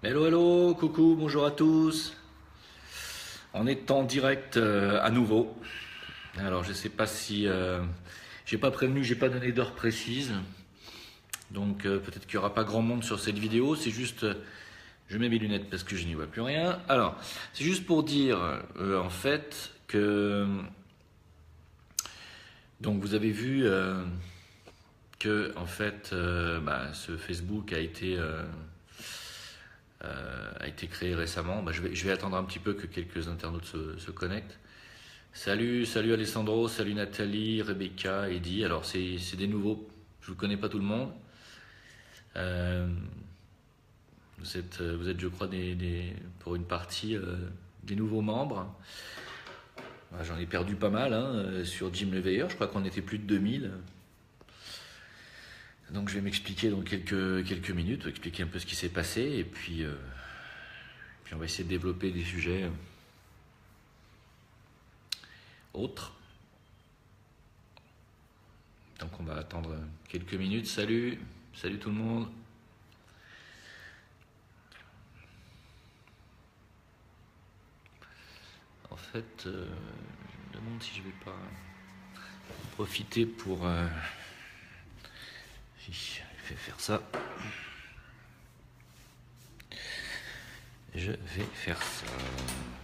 Hello, hello, coucou, bonjour à tous. On est en direct à nouveau. Alors, je sais pas si j'ai pas prévenu, j'ai pas donné d'heure précise. Donc, peut-être qu'il y aura pas grand monde sur cette vidéo. C'est juste, je mets mes lunettes parce que je n'y vois plus rien. Alors, c'est juste pour dire en fait que donc vous avez vu que en fait ce Facebook a été créé récemment. Je vais attendre un petit peu que quelques internautes se connectent. Salut Alessandro, salut Nathalie, Rebecca, Eddy. Alors c'est des nouveaux, je ne connais pas tout le monde. Euh, vous êtes je crois pour une partie des nouveaux membres. J'en ai perdu pas mal sur Jim Leveilleur, je crois qu'on était plus de 2000. Donc je vais m'expliquer dans quelques minutes, expliquer un peu ce qui s'est passé et puis on va essayer de développer des sujets autres. Donc on va attendre quelques minutes. Salut tout le monde. En fait, je me demande si je vais pas profiter pour... je vais faire ça. Je vais faire ça.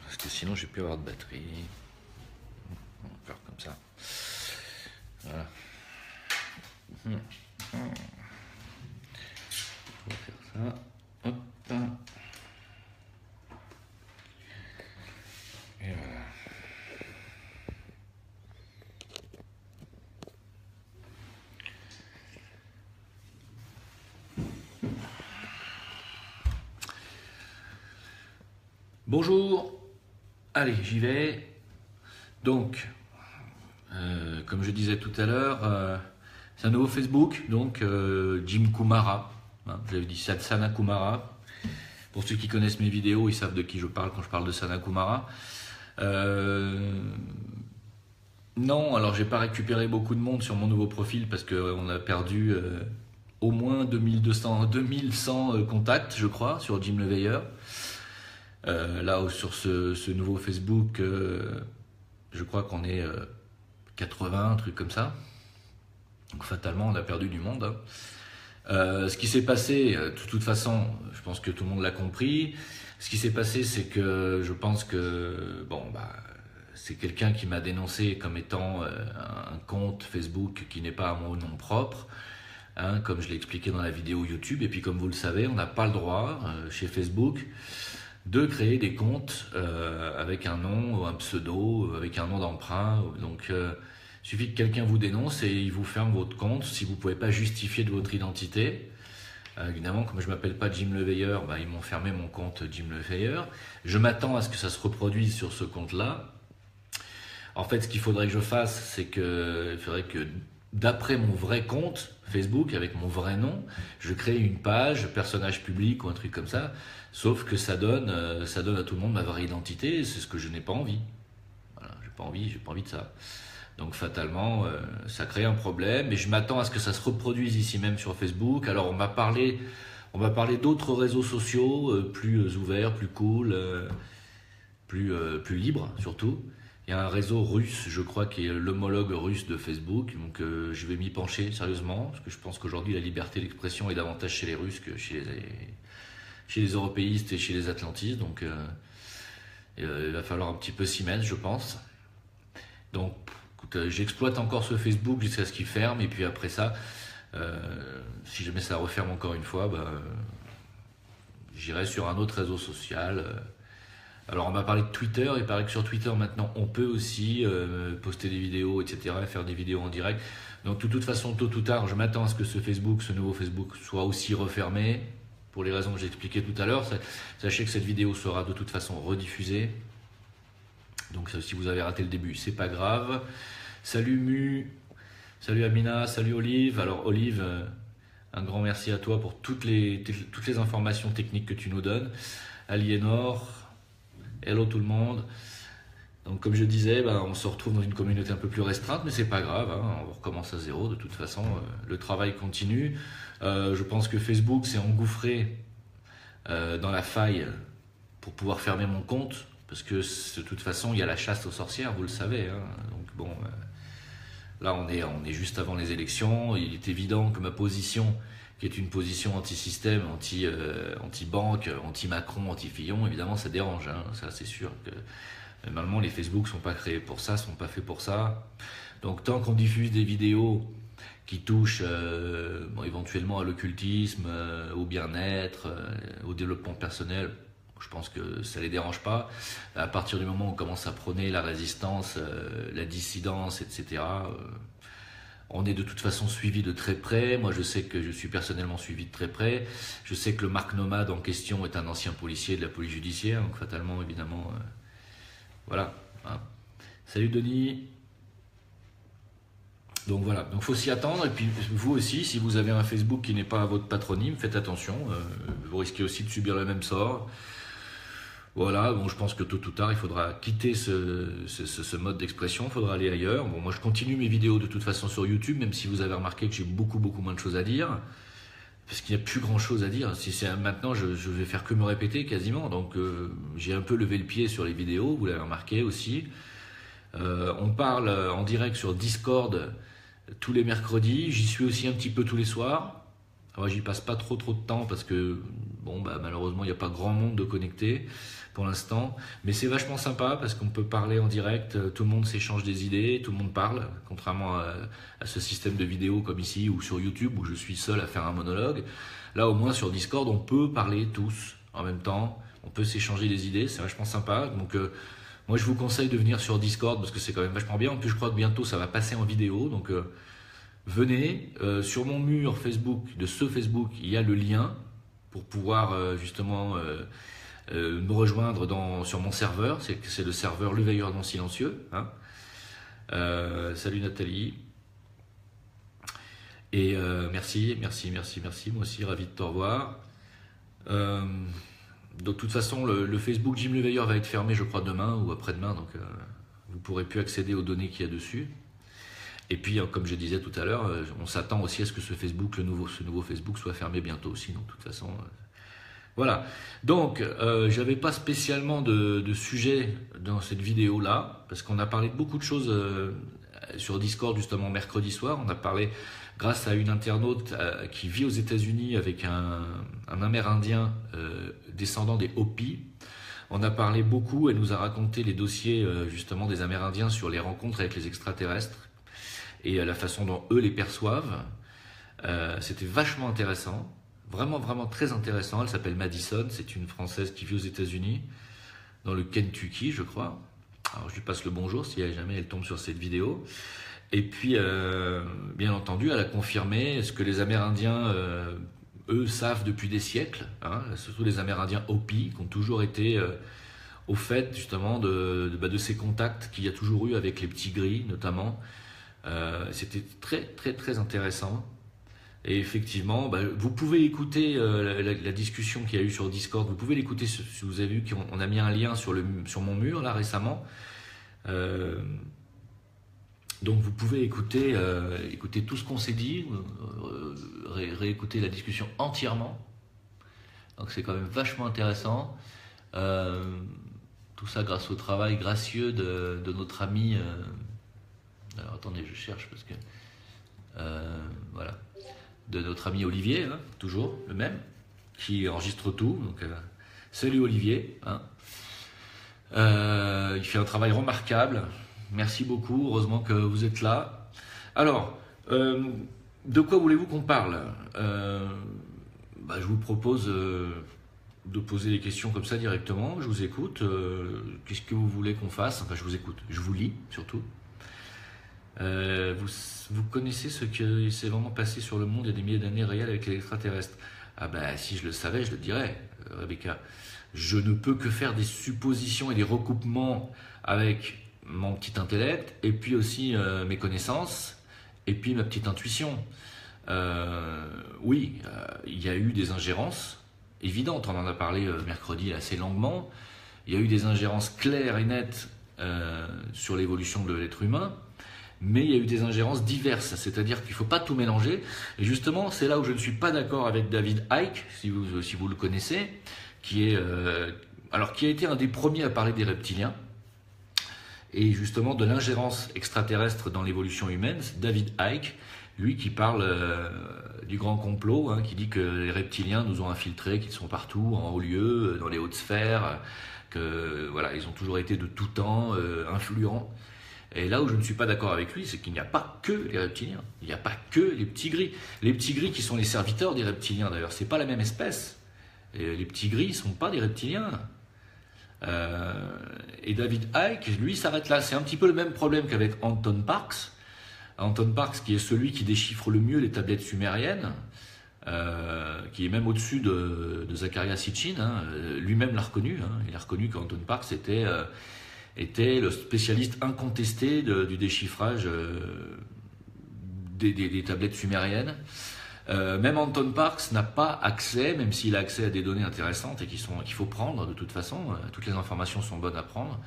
Parce que sinon je vais plus avoir de batterie. On va faire comme ça. Voilà. On va faire ça. Hop. Et voilà. Bonjour. Allez, j'y vais. Donc, comme je disais tout à l'heure, c'est un nouveau Facebook, donc Jim Kumara. J'avais dit Sana Kumara. Pour ceux qui connaissent mes vidéos, ils savent de qui je parle quand je parle de Sana Kumara. Non, alors j'ai pas récupéré beaucoup de monde sur mon nouveau profil parce qu'on a perdu au moins 2100 contacts, je crois, sur Jim Leveilleur. Là, sur ce nouveau Facebook, je crois qu'on est 80, un truc comme ça. Donc fatalement, on a perdu du monde. Ce qui s'est passé, de toute façon, je pense que tout le monde l'a compris. Ce qui s'est passé, c'est que je pense que c'est quelqu'un qui m'a dénoncé comme étant un compte Facebook qui n'est pas à mon nom propre, comme je l'ai expliqué dans la vidéo YouTube. Et puis comme vous le savez, on n'a pas le droit chez Facebook de créer des comptes avec un nom ou un pseudo, avec un nom d'emprunt. Donc il suffit que quelqu'un vous dénonce et il vous ferme votre compte si vous ne pouvez pas justifier de votre identité. Évidemment, comme je ne m'appelle pas Jim Leveilleur, ils m'ont fermé mon compte Jim Leveilleur. Je m'attends à ce que ça se reproduise sur ce compte-là. En fait, ce qu'il faudrait que je fasse, c'est qu'il faudrait que, d'après mon vrai compte Facebook, avec mon vrai nom, je crée une page, personnage public ou un truc comme ça, sauf que ça donne à tout le monde ma vraie identité, et c'est ce que je n'ai pas envie. Voilà, j'ai pas envie de ça. Donc fatalement, ça crée un problème, et je m'attends à ce que ça se reproduise ici même sur Facebook. Alors on m'a parlé d'autres réseaux sociaux plus ouverts, plus cool, plus libres surtout. Il y a un réseau russe, je crois, qui est l'homologue russe de Facebook. Donc je vais m'y pencher sérieusement, parce que je pense qu'aujourd'hui la liberté d'expression est davantage chez les Russes que chez les européistes et chez les atlantistes. Donc il va falloir un petit peu s'y mettre, je pense. Donc écoute, j'exploite encore ce Facebook jusqu'à ce qu'il ferme. Et puis après ça, si jamais ça referme encore une fois, j'irai sur un autre réseau social. Alors on m'a parlé de Twitter, il paraît que sur Twitter maintenant on peut aussi poster des vidéos, etc., faire des vidéos en direct. Donc de toute façon, tôt ou tard, je m'attends à ce que ce nouveau Facebook soit aussi refermé, pour les raisons que j'ai expliquées tout à l'heure. Sachez que cette vidéo sera de toute façon rediffusée. Donc si vous avez raté le début, c'est pas grave. Salut Mu, salut Amina, salut Olive. Alors Olive, un grand merci à toi pour toutes les informations techniques que tu nous donnes. Aliénor, hello tout le monde. Donc comme je disais, on se retrouve dans une communauté un peu plus restreinte, mais c'est pas grave, on recommence à zéro. De toute façon, le travail continue. Je pense que Facebook s'est engouffré dans la faille pour pouvoir fermer mon compte, parce que de toute façon, il y a la chasse aux sorcières, vous le savez. Hein. Donc bon, là, on est juste avant les élections. Il est évident que ma position, qui est une position anti-système, anti-banque, anti-Macron, anti-Fillon, évidemment, ça dérange. Hein. Ça, c'est sûr que normalement, les Facebook sont pas créés pour ça, sont pas faits pour ça. Donc, tant qu'on diffuse des vidéos qui touchent éventuellement à l'occultisme, au bien-être, au développement personnel, je pense que ça les dérange pas. À partir du moment où on commence à prôner la résistance, la dissidence, etc., on est de toute façon suivi de très près. Moi, je sais que je suis personnellement suivi de très près. Je sais que le Marc Nomade en question est un ancien policier de la police judiciaire, donc fatalement, évidemment, voilà. Hein. Salut Denis. Donc voilà, donc faut s'y attendre. Et puis vous aussi, si vous avez un Facebook qui n'est pas à votre patronyme, faites attention. Vous risquez aussi de subir le même sort. Voilà, bon, je pense que tôt ou tard, il faudra quitter ce mode d'expression, il faudra aller ailleurs. Bon, moi, je continue mes vidéos de toute façon sur YouTube, même si vous avez remarqué que j'ai beaucoup moins de choses à dire, parce qu'il n'y a plus grand-chose à dire. Si c'est maintenant, je vais faire que me répéter quasiment. Donc, j'ai un peu levé le pied sur les vidéos, vous l'avez remarqué aussi. On parle en direct sur Discord tous les mercredis. J'y suis aussi un petit peu tous les soirs. Alors, j'y passe pas trop de temps parce que, bon, malheureusement, il n'y a pas grand monde de connecté pour l'instant. Mais c'est vachement sympa parce qu'on peut parler en direct, tout le monde s'échange des idées, tout le monde parle, contrairement à ce système de vidéo comme ici ou sur YouTube où je suis seul à faire un monologue. Là, au moins, sur Discord, on peut parler tous en même temps, on peut s'échanger des idées, c'est vachement sympa. Donc, moi, je vous conseille de venir sur Discord parce que c'est quand même vachement bien. En plus, je crois que bientôt, ça va passer en vidéo. Donc, venez. Sur mon mur Facebook, de ce Facebook, il y a le lien pour pouvoir justement me rejoindre sur mon serveur. C'est le serveur Le Veilleur non silencieux. Hein. Salut Nathalie. Et merci. Moi aussi, ravi de te revoir. De toute façon, le Facebook Jim Le Veilleur va être fermé, je crois, demain ou après-demain. Donc, vous ne pourrez plus accéder aux données qu'il y a dessus. Et puis, comme je disais tout à l'heure, on s'attend aussi à ce que ce nouveau Facebook soit fermé bientôt aussi. Donc, de toute façon, voilà. Donc, j'avais pas spécialement de sujet dans cette vidéo-là, parce qu'on a parlé de beaucoup de choses sur Discord, justement, mercredi soir. On a parlé, grâce à une internaute qui vit aux États-Unis avec un Amérindien descendant des Hopi. On a parlé beaucoup, elle nous a raconté les dossiers, justement, des Amérindiens sur les rencontres avec les extraterrestres et la façon dont eux les perçoivent. C'était vachement intéressant, vraiment très intéressant. Elle s'appelle Madison, c'est une Française qui vit aux États-Unis, dans le Kentucky, je crois. Alors je lui passe le bonjour si jamais elle tombe sur cette vidéo. Et puis, bien entendu, elle a confirmé ce que les Amérindiens, eux, savent depuis des siècles, hein, surtout les Amérindiens Hopi, qui ont toujours été au fait justement de ces contacts qu'il y a toujours eu avec les petits gris, notamment. C'était très intéressant. Et effectivement, vous pouvez écouter la discussion qu'il y a eu sur Discord. Vous pouvez l'écouter si vous avez vu qu'on a mis un lien sur mon mur là récemment. Donc vous pouvez écouter tout ce qu'on s'est dit, réécouter la discussion entièrement. Donc c'est quand même vachement intéressant. Tout ça grâce au travail gracieux de notre ami. Alors attendez, je cherche parce que voilà, de notre ami Olivier, hein, toujours le même, qui enregistre tout. Donc salut Olivier. Hein. Il fait un travail remarquable. Merci beaucoup. Heureusement que vous êtes là. Alors, de quoi voulez-vous qu'on parle? Je vous propose de poser des questions comme ça directement. Je vous écoute. Qu'est-ce que vous voulez qu'on fasse? Enfin, je vous écoute. Je vous lis surtout. Vous connaissez ce qui s'est vraiment passé sur le monde il y a des milliers d'années réelles avec les extraterrestres? Ah si je le savais, je le dirais, Rebecca. Je ne peux que faire des suppositions et des recoupements avec mon petit intellect, et puis aussi mes connaissances, et puis ma petite intuition. Oui, il y a eu des ingérences évidentes, on en a parlé mercredi assez longuement. Il y a eu des ingérences claires et nettes sur l'évolution de l'être humain. mais il y a eu des ingérences diverses, c'est-à-dire qu'il ne faut pas tout mélanger. Et justement, c'est là où je ne suis pas d'accord avec David Icke, si vous le connaissez, qui a été un des premiers à parler des reptiliens, et justement de l'ingérence extraterrestre dans l'évolution humaine. David Icke, lui qui parle du grand complot, hein, qui dit que les reptiliens nous ont infiltrés, qu'ils sont partout, en haut lieu, dans les hautes sphères, que voilà, ils ont toujours été de tout temps influents. Et là où je ne suis pas d'accord avec lui, c'est qu'il n'y a pas que les reptiliens, il n'y a pas que les petits gris. Les petits gris qui sont les serviteurs des reptiliens d'ailleurs, c'est pas la même espèce. Et les petits gris ne sont pas des reptiliens. Et David Icke, lui, s'arrête là. C'est un petit peu le même problème qu'avec Anton Parks. Anton Parks, qui est celui qui déchiffre le mieux les tablettes sumériennes, qui est même au-dessus de Zecharia Sitchin, hein. Lui-même l'a reconnu. Hein. Il a reconnu qu'Anton Parks était le spécialiste incontesté du déchiffrage des tablettes sumériennes. Même Anton Parks n'a pas accès, même s'il a accès à des données intéressantes et qu'il faut prendre de toute façon, toutes les informations sont bonnes à prendre.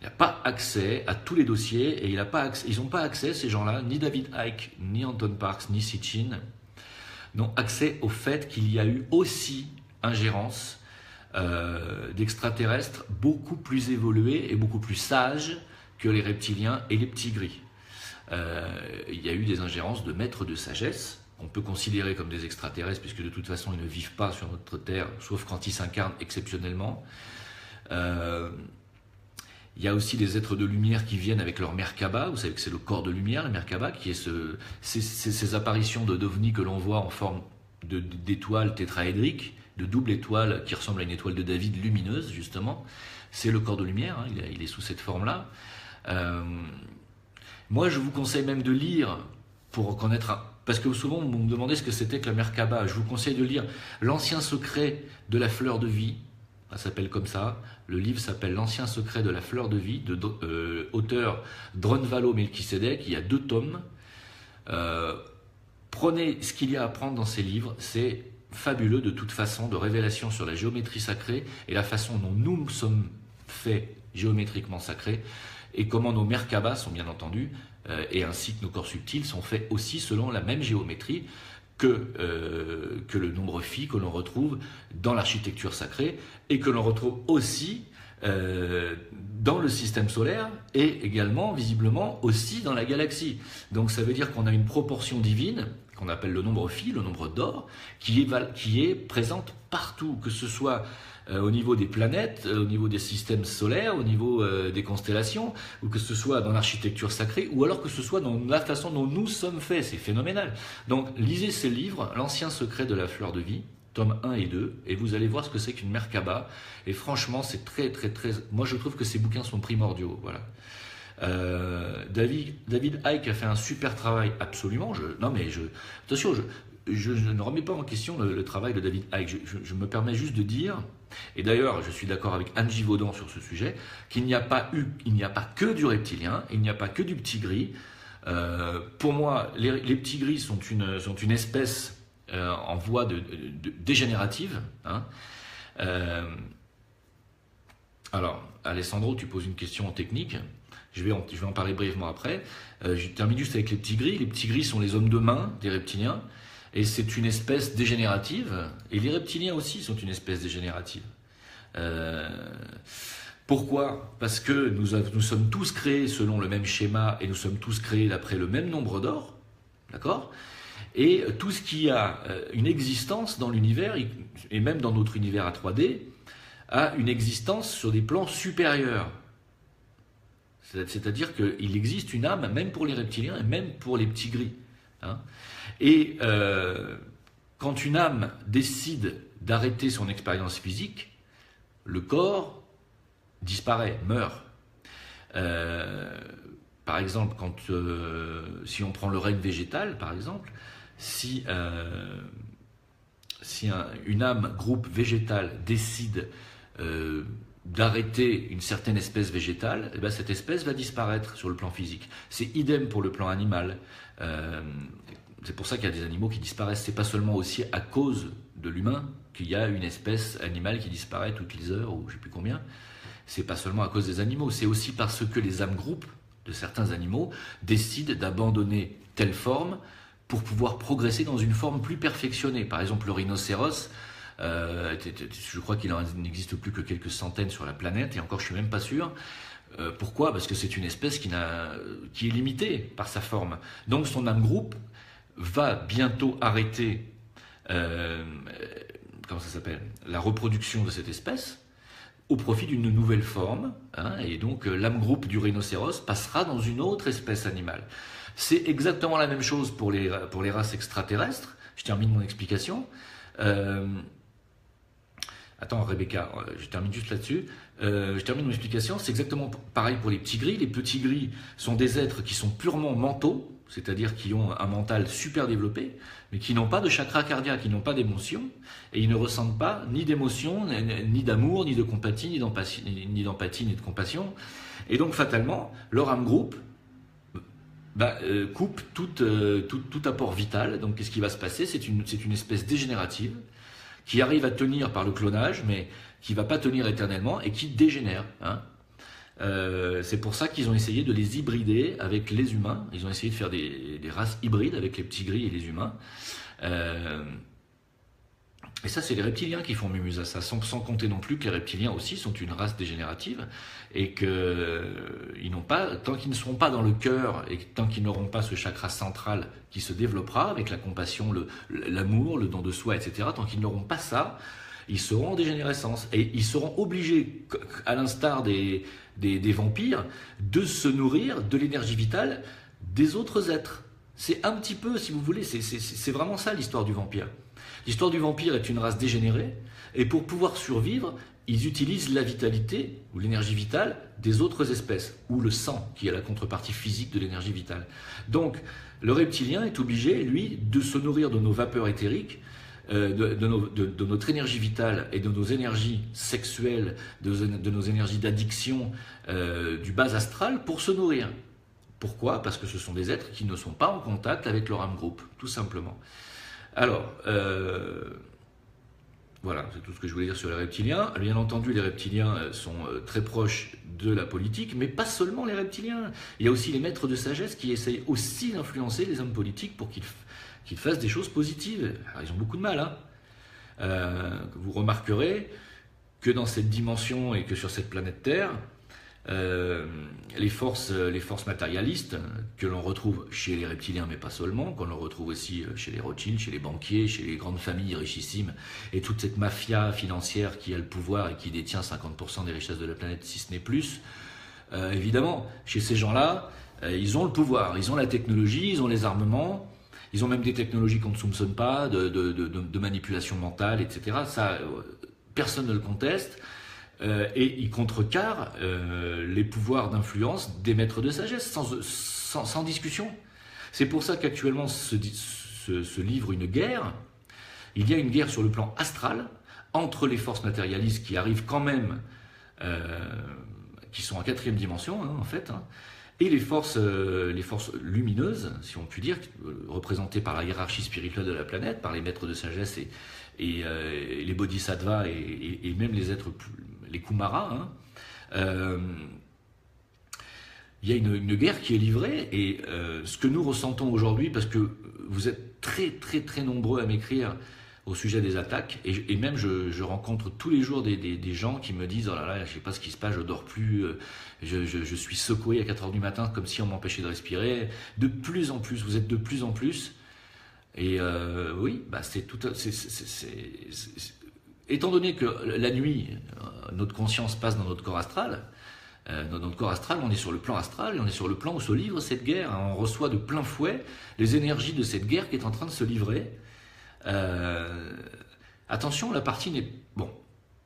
Il n'a pas accès à tous les dossiers et ils n'ont pas accès, ces gens-là, ni David Icke, ni Anton Parks, ni Sitchin, n'ont accès au fait qu'il y a eu aussi ingérence d'extraterrestres beaucoup plus évolués et beaucoup plus sages que les reptiliens et les petits gris. Il y a eu des ingérences de maîtres de sagesse, qu'on peut considérer comme des extraterrestres, puisque de toute façon ils ne vivent pas sur notre Terre, sauf quand ils s'incarnent exceptionnellement. Il y a aussi des êtres de lumière qui viennent avec leur Merkaba. Vous savez que c'est le corps de lumière, le Merkaba, qui est ces apparitions d'ovnis que l'on voit en forme d'étoiles tétraédriques, de double étoile qui ressemble à une étoile de David lumineuse, justement. C'est le corps de lumière, hein, il est sous cette forme-là. Moi, je vous conseille même de lire pour connaître... Parce que souvent, vous me demandez ce que c'était que la Merkaba. Je vous conseille de lire L'Ancien secret de la fleur de vie. Ça s'appelle comme ça. Le livre s'appelle L'Ancien secret de la fleur de vie, de auteur Drunvalo Melchizedek. Il y a 2 tomes. Prenez ce qu'il y a à prendre dans ces livres. C'est fabuleux de toute façon, de révélations sur la géométrie sacrée et la façon dont nous sommes faits géométriquement sacrés et comment nos Merkabas sont bien entendu et ainsi que nos corps subtils sont faits aussi selon la même géométrie que le nombre phi que l'on retrouve dans l'architecture sacrée et que l'on retrouve aussi dans le système solaire et également visiblement aussi dans la galaxie. Donc ça veut dire qu'on a une proportion divine qu'on appelle le nombre phi, le nombre d'or, qui est présente partout, que ce soit au niveau des planètes, au niveau des systèmes solaires, au niveau des constellations, ou que ce soit dans l'architecture sacrée, ou alors que ce soit dans la façon dont nous sommes faits. C'est phénoménal. Donc lisez ces livres, L'Ancien secret de la fleur de vie, tomes 1 et 2, et vous allez voir ce que c'est qu'une Merkaba. Et franchement, c'est très, très, très... Moi, je trouve que ces bouquins sont primordiaux. Voilà. David Icke a fait un super travail, absolument. Attention, je ne remets pas en question le travail de David Icke. Je me permets juste de dire, et d'ailleurs, je suis d'accord avec Angie Vaudan sur ce sujet, qu'il n'y a pas que du reptilien, il n'y a pas que du petit gris. Pour moi, les petits gris sont une espèce en voie de dégénérative. Hein. Alors, Alessandro, tu poses une question technique. Je vais en parler brièvement après. Je termine juste avec les petits gris. Les petits gris sont les hommes de main des reptiliens. Et c'est une espèce dégénérative. Et les reptiliens aussi sont une espèce dégénérative. Pourquoi ? Parce que nous sommes tous créés selon le même schéma et nous sommes tous créés d'après le même nombre d'or. D'accord ? Et tout ce qui a une existence dans l'univers, et même dans notre univers à 3D, a une existence sur des plans supérieurs. C'est-à-dire qu'il existe une âme, même pour les reptiliens et même pour les petits gris. Hein. Et quand une âme décide d'arrêter son expérience physique, le corps disparaît, meurt. Par exemple, si on prend le règne végétal, par exemple, si une âme groupe végétal décide d'arrêter une certaine espèce végétale, et bien cette espèce va disparaître sur le plan physique. C'est idem pour le plan animal. C'est pour ça qu'il y a des animaux qui disparaissent. C'est pas seulement aussi à cause de l'humain qu'il y a une espèce animale qui disparaît toutes les heures, ou je ne sais plus combien. C'est pas seulement à cause des animaux, c'est aussi parce que les âmes groupes de certains animaux, décident d'abandonner telle forme pour pouvoir progresser dans une forme plus perfectionnée. Par exemple, le rhinocéros, je crois qu'il n'existe plus que quelques centaines sur la planète, et encore je suis même pas sûr. Pourquoi? Parce que c'est une espèce qui est limitée par sa forme. Donc son âme groupe va bientôt arrêter comment ça s'appelle, la reproduction de cette espèce au profit d'une nouvelle forme, hein, et donc l'âme groupe du rhinocéros passera dans une autre espèce animale. C'est exactement la même chose pour les races extraterrestres. Je termine mon explication. Attends Rebecca, je termine juste là-dessus. Je termine mon explication, c'est exactement pareil pour les petits gris. Les petits gris sont des êtres qui sont purement mentaux, c'est-à-dire qui ont un mental super développé, mais qui n'ont pas de chakra cardiaque, qui n'ont pas d'émotion, et ils ne ressentent pas ni d'émotion, ni d'amour, ni de compatie, ni d'empathie, ni de compassion. Et donc fatalement, leur âme groupe coupe tout apport vital. Donc qu'est-ce qui va se passer? C'est une espèce dégénérative qui arrive à tenir par le clonage, mais qui ne va pas tenir éternellement et qui dégénère. Hein. C'est pour ça qu'ils ont essayé de les hybrider avec les humains. Ils ont essayé de faire des races hybrides avec les petits gris et les humains. Et ça, c'est les reptiliens qui font mumuse à ça, sans compter non plus que les reptiliens aussi sont une race dégénérative et que ils n'ont pas, tant qu'ils ne seront pas dans le cœur et tant qu'ils n'auront pas ce chakra central qui se développera avec la compassion, l'amour, le don de soi, etc., tant qu'ils n'auront pas ça, ils seront en dégénérescence et ils seront obligés, à l'instar des vampires, de se nourrir de l'énergie vitale des autres êtres. C'est un petit peu, si vous voulez, c'est vraiment ça l'histoire du vampire. L'histoire du vampire est une race dégénérée, et pour pouvoir survivre, ils utilisent la vitalité, ou l'énergie vitale, des autres espèces, ou le sang, qui est la contrepartie physique de l'énergie vitale. Donc, le reptilien est obligé, lui, de se nourrir de nos vapeurs éthériques, de notre énergie vitale et de nos énergies sexuelles, de nos énergies d'addiction, du bas astral, pour se nourrir. Pourquoi? Parce que ce sont des êtres qui ne sont pas en contact avec leur âme groupe, tout simplement. Alors, voilà, c'est tout ce que je voulais dire sur les reptiliens. Bien entendu, les reptiliens sont très proches de la politique, mais pas seulement les reptiliens. Il y a aussi les maîtres de sagesse qui essayent aussi d'influencer les hommes politiques pour qu'ils fassent des choses positives. Alors, ils ont beaucoup de mal, hein. Vous remarquerez que dans cette dimension et que sur cette planète Terre, les forces matérialistes que l'on retrouve chez les reptiliens, mais pas seulement, qu'on l'on retrouve aussi chez les Rothschild, chez les banquiers, chez les grandes familles richissimes, et toute cette mafia financière qui a le pouvoir et qui détient 50% des richesses de la planète, si ce n'est plus, évidemment, chez ces gens-là, ils ont le pouvoir, ils ont la technologie, ils ont les armements, ils ont même des technologies qu'on ne soupçonne pas, de manipulation mentale, etc. Ça, personne ne le conteste. Et il contrecarre les pouvoirs d'influence des maîtres de sagesse, sans discussion. C'est pour ça qu'actuellement se livre une guerre. Il y a une guerre sur le plan astral entre les forces matérialistes qui arrivent quand même, qui sont en 4e dimension, hein, en fait, hein, et les forces lumineuses, si on peut dire, représentées par la hiérarchie spirituelle de la planète, par les maîtres de sagesse et les bodhisattvas et même les êtres, les kumaras. Hein. Il y a une guerre qui est livrée, et ce que nous ressentons aujourd'hui, parce que vous êtes très très très nombreux à m'écrire au sujet des attaques, et même je rencontre tous les jours des gens qui me disent « Oh là là, je ne sais pas ce qui se passe, je ne dors plus, je suis secoué à 4h du matin comme si on m'empêchait de respirer. » De plus en plus, vous êtes de plus en plus. Et oui, bah étant donné que la nuit, notre conscience passe dans notre corps astral, dans notre corps astral, on est sur le plan astral, et on est sur le plan où se livre cette guerre. On reçoit de plein fouet les énergies de cette guerre qui est en train de se livrer. Attention, la partie n'est... Bon,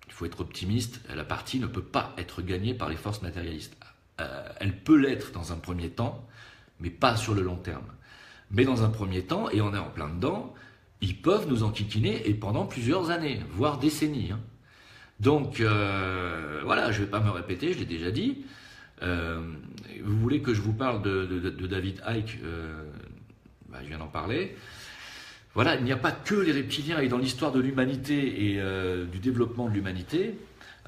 il faut être optimiste, la partie ne peut pas être gagnée par les forces matérialistes. Elle peut l'être dans un premier temps, mais pas sur le long terme. Mais dans un premier temps, et on est en plein dedans, ils peuvent nous enquiquiner et pendant plusieurs années, voire décennies. Hein. Donc, voilà, je ne vais pas me répéter, je l'ai déjà dit. Vous voulez que je vous parle de David Icke, je viens d'en parler. Voilà, il n'y a pas que les reptiliens, et dans l'histoire de l'humanité et du développement de l'humanité,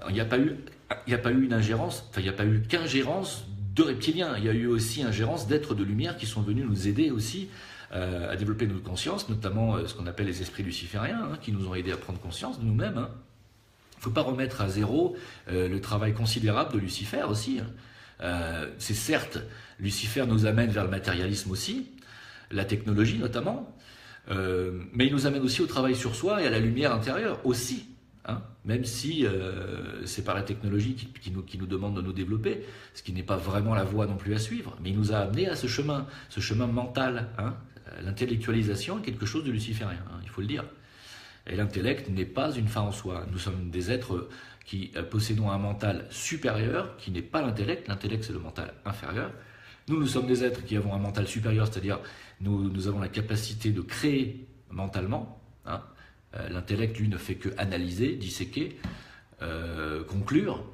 il n'y a pas eu une ingérence, enfin il n'y a pas eu qu'ingérence de reptiliens. Il y a eu aussi ingérence d'êtres de lumière qui sont venus nous aider aussi à développer notre conscience, notamment ce qu'on appelle les esprits lucifériens, qui nous ont aidés à prendre conscience de nous-mêmes. Il ne faut pas remettre à zéro le travail considérable de Lucifer aussi. C'est certes, Lucifer nous amène vers le matérialisme aussi, la technologie notamment, mais il nous amène aussi au travail sur soi et à la lumière intérieure aussi. Même si c'est par la technologie qui nous demande de nous développer, ce qui n'est pas vraiment la voie non plus à suivre, mais il nous a amené à ce chemin mental. L'intellectualisation est quelque chose de luciférien, il faut le dire. Et l'intellect n'est pas une fin en soi. Nous sommes des êtres qui possédons un mental supérieur, qui n'est pas l'intellect. L'intellect, c'est le mental inférieur. Nous sommes des êtres qui avons un mental supérieur, c'est-à-dire nous avons la capacité de créer mentalement. L'intellect, lui, ne fait que analyser, disséquer, conclure,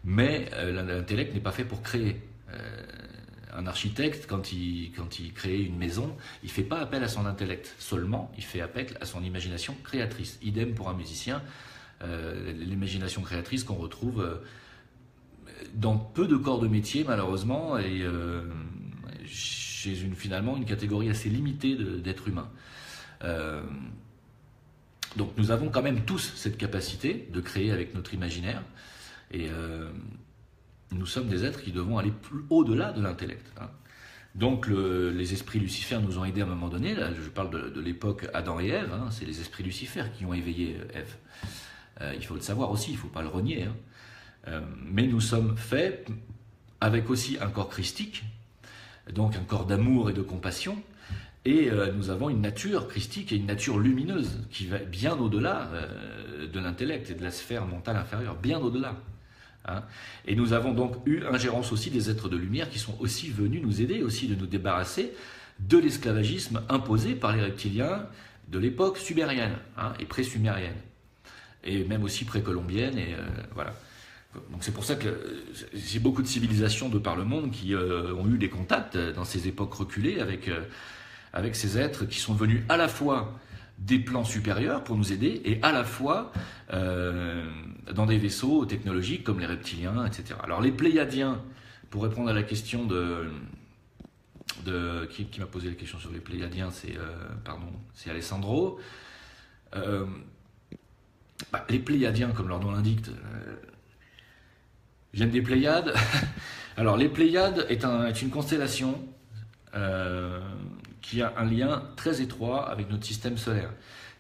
mais l'intellect n'est pas fait pour créer. Un architecte, quand il crée une maison, il ne fait pas appel à son intellect seulement, il fait appel à son imagination créatrice. Idem pour un musicien, l'imagination créatrice qu'on retrouve dans peu de corps de métier, malheureusement, et chez finalement une catégorie assez limitée d'êtres humains. Donc nous avons quand même tous cette capacité de créer avec notre imaginaire, et nous sommes des êtres qui devons aller plus au-delà de l'intellect. Donc les esprits lucifères nous ont aidés à un moment donné. Là, je parle de l'époque Adam et Ève, c'est les esprits lucifères qui ont éveillé Ève. Il faut le savoir aussi, il ne faut pas le renier. Mais nous sommes faits avec aussi un corps christique, donc un corps d'amour et de compassion, et nous avons une nature christique et une nature lumineuse qui va bien au-delà de l'intellect et de la sphère mentale inférieure, bien au-delà. Et nous avons donc eu ingérence aussi des êtres de lumière qui sont aussi venus nous aider, aussi de nous débarrasser de l'esclavagisme imposé par les reptiliens de l'époque sumérienne et pré-sumérienne, et même aussi précolombienne, et voilà. Donc c'est pour ça que j'ai beaucoup de civilisations de par le monde qui ont eu des contacts dans ces époques reculées avec ces êtres qui sont venus à la fois des plans supérieurs pour nous aider, et à la fois dans des vaisseaux technologiques comme les reptiliens, etc. Alors les Pléiadiens, pour répondre à la question qui m'a posé la question sur les Pléiadiens, c'est Alessandro. Les Pléiadiens, comme leur nom l'indique, viennent des Pléiades. Alors les Pléiades est une constellation qui a un lien très étroit avec notre système solaire.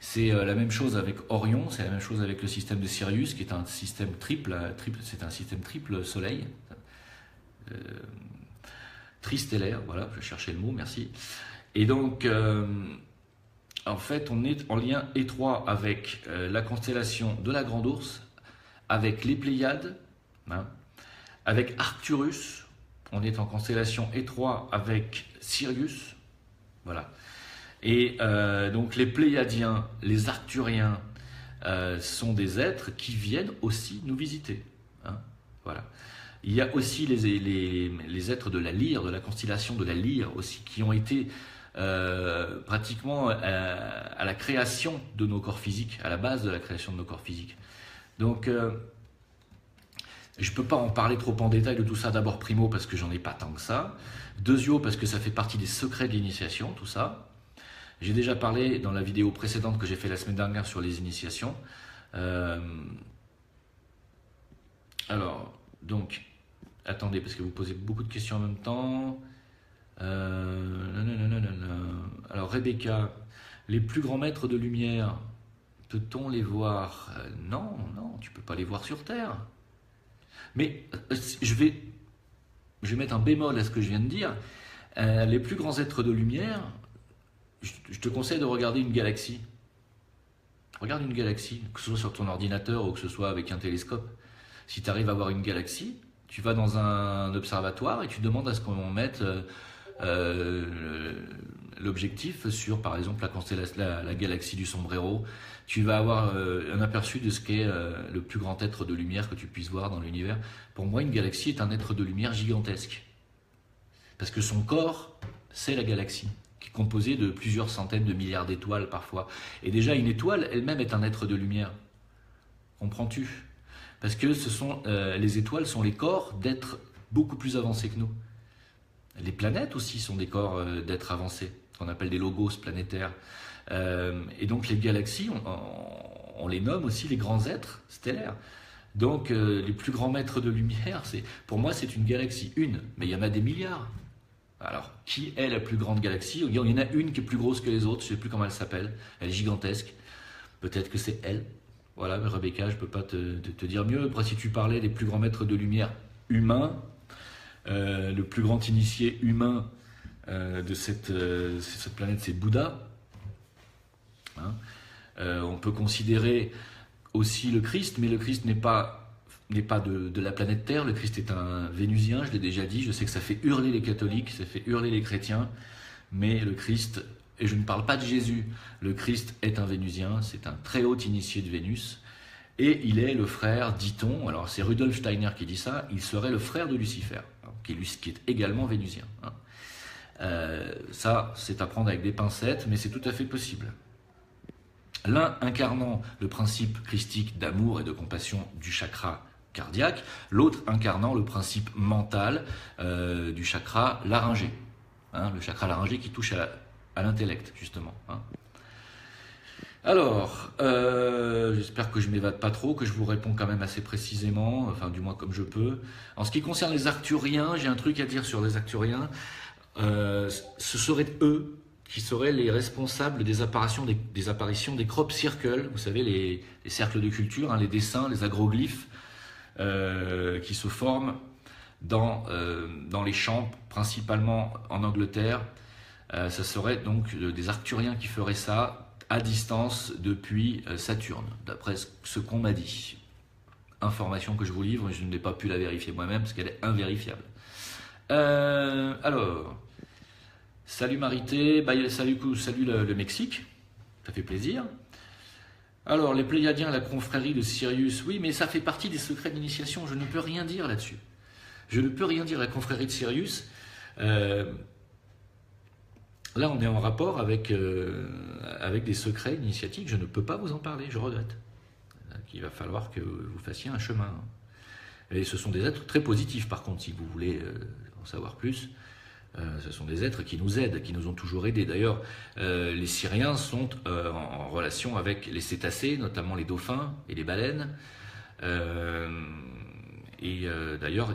C'est la même chose avec Orion, c'est la même chose avec le système de Sirius, qui est un système c'est un système triple soleil, tristellaire, voilà, je cherchais le mot, merci. Et donc, en fait, on est en lien étroit avec la constellation de la Grande Ourse, avec les Pléiades, avec Arcturus, on est en constellation étroite avec Sirius, voilà. Et donc les Pléiadiens, les Arcturiens sont des êtres qui viennent aussi nous visiter. Voilà. Il y a aussi les êtres de la Lyre, de la constellation de la Lyre aussi, qui ont été pratiquement à la création de nos corps physiques, à la base de la création de nos corps physiques. Donc je ne peux pas en parler trop en détail de tout ça. D'abord, primo, parce que j'en ai pas tant que ça. Deuxio, parce que ça fait partie des secrets de l'initiation, tout ça. J'ai déjà parlé dans la vidéo précédente que j'ai fait la semaine dernière sur les initiations. Alors, donc, attendez, parce que vous posez beaucoup de questions en même temps. Alors, Rebecca, les plus grands maîtres de lumière, peut-on les voir? Non, tu ne peux pas les voir sur Terre. Mais je vais mettre un bémol à ce que je viens de dire. Les plus grands êtres de lumière, je te conseille de regarder une galaxie. Regarde une galaxie, que ce soit sur ton ordinateur ou que ce soit avec un télescope. Si tu arrives à voir une galaxie, tu vas dans un observatoire et tu demandes à ce qu'on mette l'objectif sur, par exemple, la galaxie du Sombrero. Tu vas avoir un aperçu de ce qu'est le plus grand être de lumière que tu puisses voir dans l'univers. Pour moi, une galaxie est un être de lumière gigantesque. Parce que son corps, c'est la galaxie, qui est composée de plusieurs centaines de milliards d'étoiles parfois. Et déjà, une étoile elle-même est un être de lumière. Comprends-tu? Parce que les étoiles sont les corps d'êtres beaucoup plus avancés que nous. Les planètes aussi sont des corps d'êtres avancés, qu'on appelle des logos planétaires. Et donc les galaxies, on les nomme aussi les grands êtres stellaires. Donc les plus grands maîtres de lumière, pour moi c'est une galaxie, une, mais il y en a des milliards. Alors, qui est la plus grande galaxie? Il y en a une qui est plus grosse que les autres, je ne sais plus comment elle s'appelle, elle est gigantesque. Peut-être que c'est elle. Voilà, mais Rebecca, je ne peux pas te dire mieux. Après, si tu parlais des plus grands maîtres de lumière humains, le plus grand initié humain de cette planète, c'est Bouddha. Hein, on peut considérer aussi le Christ, mais le Christ n'est pas de la planète Terre. Le Christ est un Vénusien, je l'ai déjà dit. Je sais que ça fait hurler les catholiques, ça fait hurler les chrétiens, mais le Christ, et je ne parle pas de Jésus, le Christ est un Vénusien, c'est un très haut initié de Vénus, et il est le frère, dit-on, alors c'est Rudolf Steiner qui dit ça, il serait le frère de Lucifer, qui est également vénusien. Ça, c'est à prendre avec des pincettes, mais c'est tout à fait possible. L'un incarnant le principe christique d'amour et de compassion du chakra cardiaque, l'autre incarnant le principe mental du chakra laryngé. Le chakra laryngé qui touche à l'intellect, justement. Alors, j'espère que je ne m'évade pas trop, que je vous réponds quand même assez précisément, enfin du moins comme je peux. En ce qui concerne les Arcturiens, j'ai un truc à dire sur les Arcturiens. Ce seraient eux qui seraient les responsables des apparitions des crop circles, vous savez, les cercles de culture, les dessins, les agroglyphes qui se forment dans les champs, principalement en Angleterre. Ça serait donc des Arcturiens qui feraient ça à distance depuis Saturne, d'après ce qu'on m'a dit. Information que je vous livre, je n'ai pas pu la vérifier moi-même parce qu'elle est invérifiable. Alors, salut Marité, salut le Mexique, ça fait plaisir. Alors, les Pléiadiens, la confrérie de Sirius, oui, mais ça fait partie des secrets d'initiation, je ne peux rien dire là-dessus. Je ne peux rien dire, la confrérie de Sirius. Là, on est en rapport avec des secrets initiatiques, je ne peux pas vous en parler, je regrette. Il va falloir que vous fassiez un chemin. Et ce sont des êtres très positifs, par contre, si vous voulez en savoir plus. Ce sont des êtres qui nous aident, qui nous ont toujours aidés. D'ailleurs, les Syriens sont en relation avec les cétacés, notamment les dauphins et les baleines. D'ailleurs,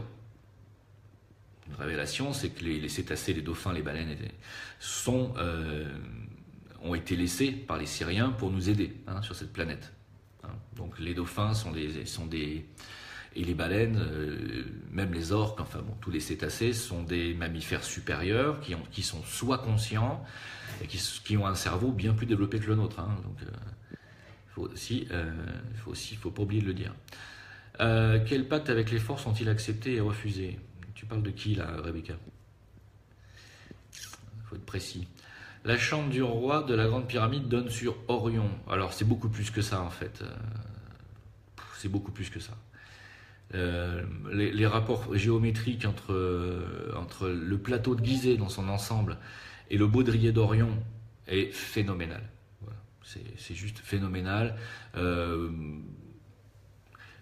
une révélation, c'est que les cétacés, les dauphins, les baleines ont été laissés par les Syriens pour nous aider sur cette planète. Donc les dauphins et les baleines, même les orques, enfin bon, tous les cétacés sont des mammifères supérieurs qui sont soit conscients et qui ont un cerveau bien plus développé que le nôtre. Donc faut pas oublier de le dire. Quel pacte avec les forces ont-ils accepté et refusé? Tu parles de qui là, Rebecca? Il faut être précis. La chambre du roi de la Grande Pyramide donne sur Orion. Alors c'est beaucoup plus que ça en fait. C'est beaucoup plus que ça. Les rapports géométriques entre le plateau de Gizeh dans son ensemble et le baudrier d'Orion est phénoménal. Voilà. C'est juste phénoménal.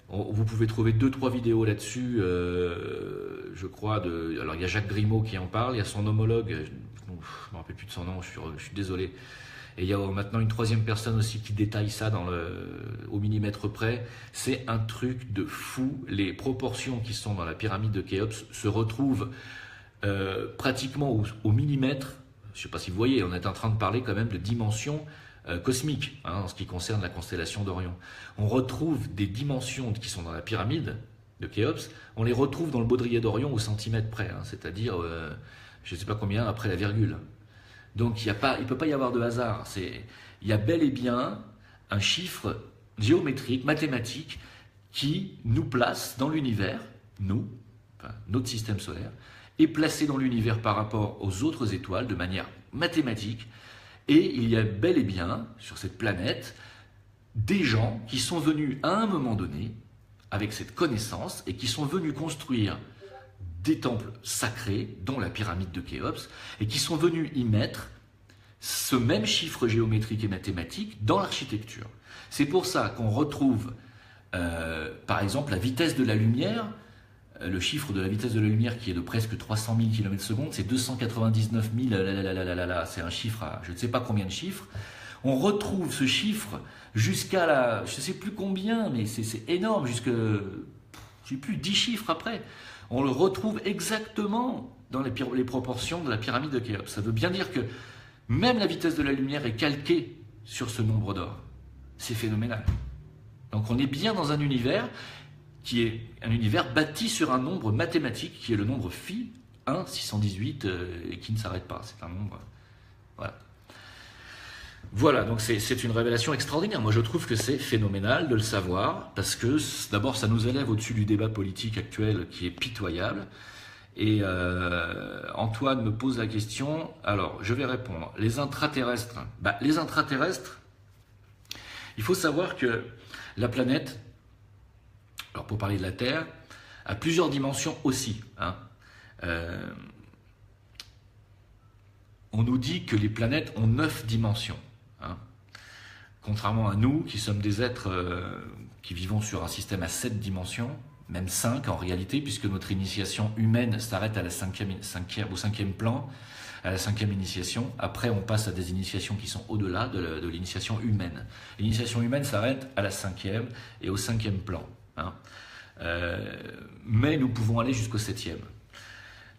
Vous pouvez trouver 2-3 vidéos là-dessus, je crois. Alors il y a Jacques Grimaud qui en parle, il y a son homologue, je ne me rappelle plus de son nom, je suis désolé. Et il y a maintenant une troisième personne aussi qui détaille ça au millimètre près. C'est un truc de fou. Les proportions qui sont dans la pyramide de Khéops se retrouvent pratiquement au millimètre. Je ne sais pas si vous voyez, on est en train de parler quand même de dimensions cosmiques en ce qui concerne la constellation d'Orion. On retrouve des dimensions qui sont dans la pyramide de Khéops, on les retrouve dans le baudrier d'Orion au centimètre près, c'est-à-dire je ne sais pas combien après la virgule. Donc il ne peut pas y avoir de hasard. Il y a bel et bien un chiffre géométrique, mathématique, qui nous place dans l'univers, notre système solaire, est placé dans l'univers par rapport aux autres étoiles de manière mathématique. Et il y a bel et bien, sur cette planète, des gens qui sont venus à un moment donné, avec cette connaissance, et qui sont venus construire des temples sacrés, dont la pyramide de Khéops, et qui sont venus y mettre ce même chiffre géométrique et mathématique dans l'architecture. C'est pour ça qu'on retrouve, par exemple, la vitesse de la lumière le chiffre de la vitesse de la lumière qui est de presque 300 000 km/s, c'est 299 000, c'est un chiffre à je ne sais pas combien de chiffres. On retrouve ce chiffre jusqu'à la, je ne sais plus combien, mais c'est énorme, jusque, je ne sais plus, 10 chiffres après. On le retrouve exactement dans les proportions de la pyramide de Khéops. Ça veut bien dire que même la vitesse de la lumière est calquée sur ce nombre d'or. C'est phénoménal. Donc on est bien dans un univers qui est un univers bâti sur un nombre mathématique qui est le nombre phi, 1, 618, et qui ne s'arrête pas. C'est un nombre... Voilà. Voilà, donc c'est une révélation extraordinaire. Moi, je trouve que c'est phénoménal de le savoir, parce que d'abord, ça nous élève au-dessus du débat politique actuel qui est pitoyable. Et Antoine me pose la question, alors je vais répondre. Les intraterrestres, les intraterrestres, il faut savoir que la planète, alors pour parler de la Terre, a plusieurs dimensions aussi. On nous dit que les planètes ont 9 dimensions. Contrairement à nous, qui sommes des êtres qui vivons sur un système à 7 dimensions, même 5 en réalité, puisque notre initiation humaine s'arrête à la au cinquième plan, à la 5e initiation. Après, on passe à des initiations qui sont au-delà de l'initiation humaine. L'initiation humaine s'arrête à la 5e et au 5e plan. Mais nous pouvons aller jusqu'au 7e.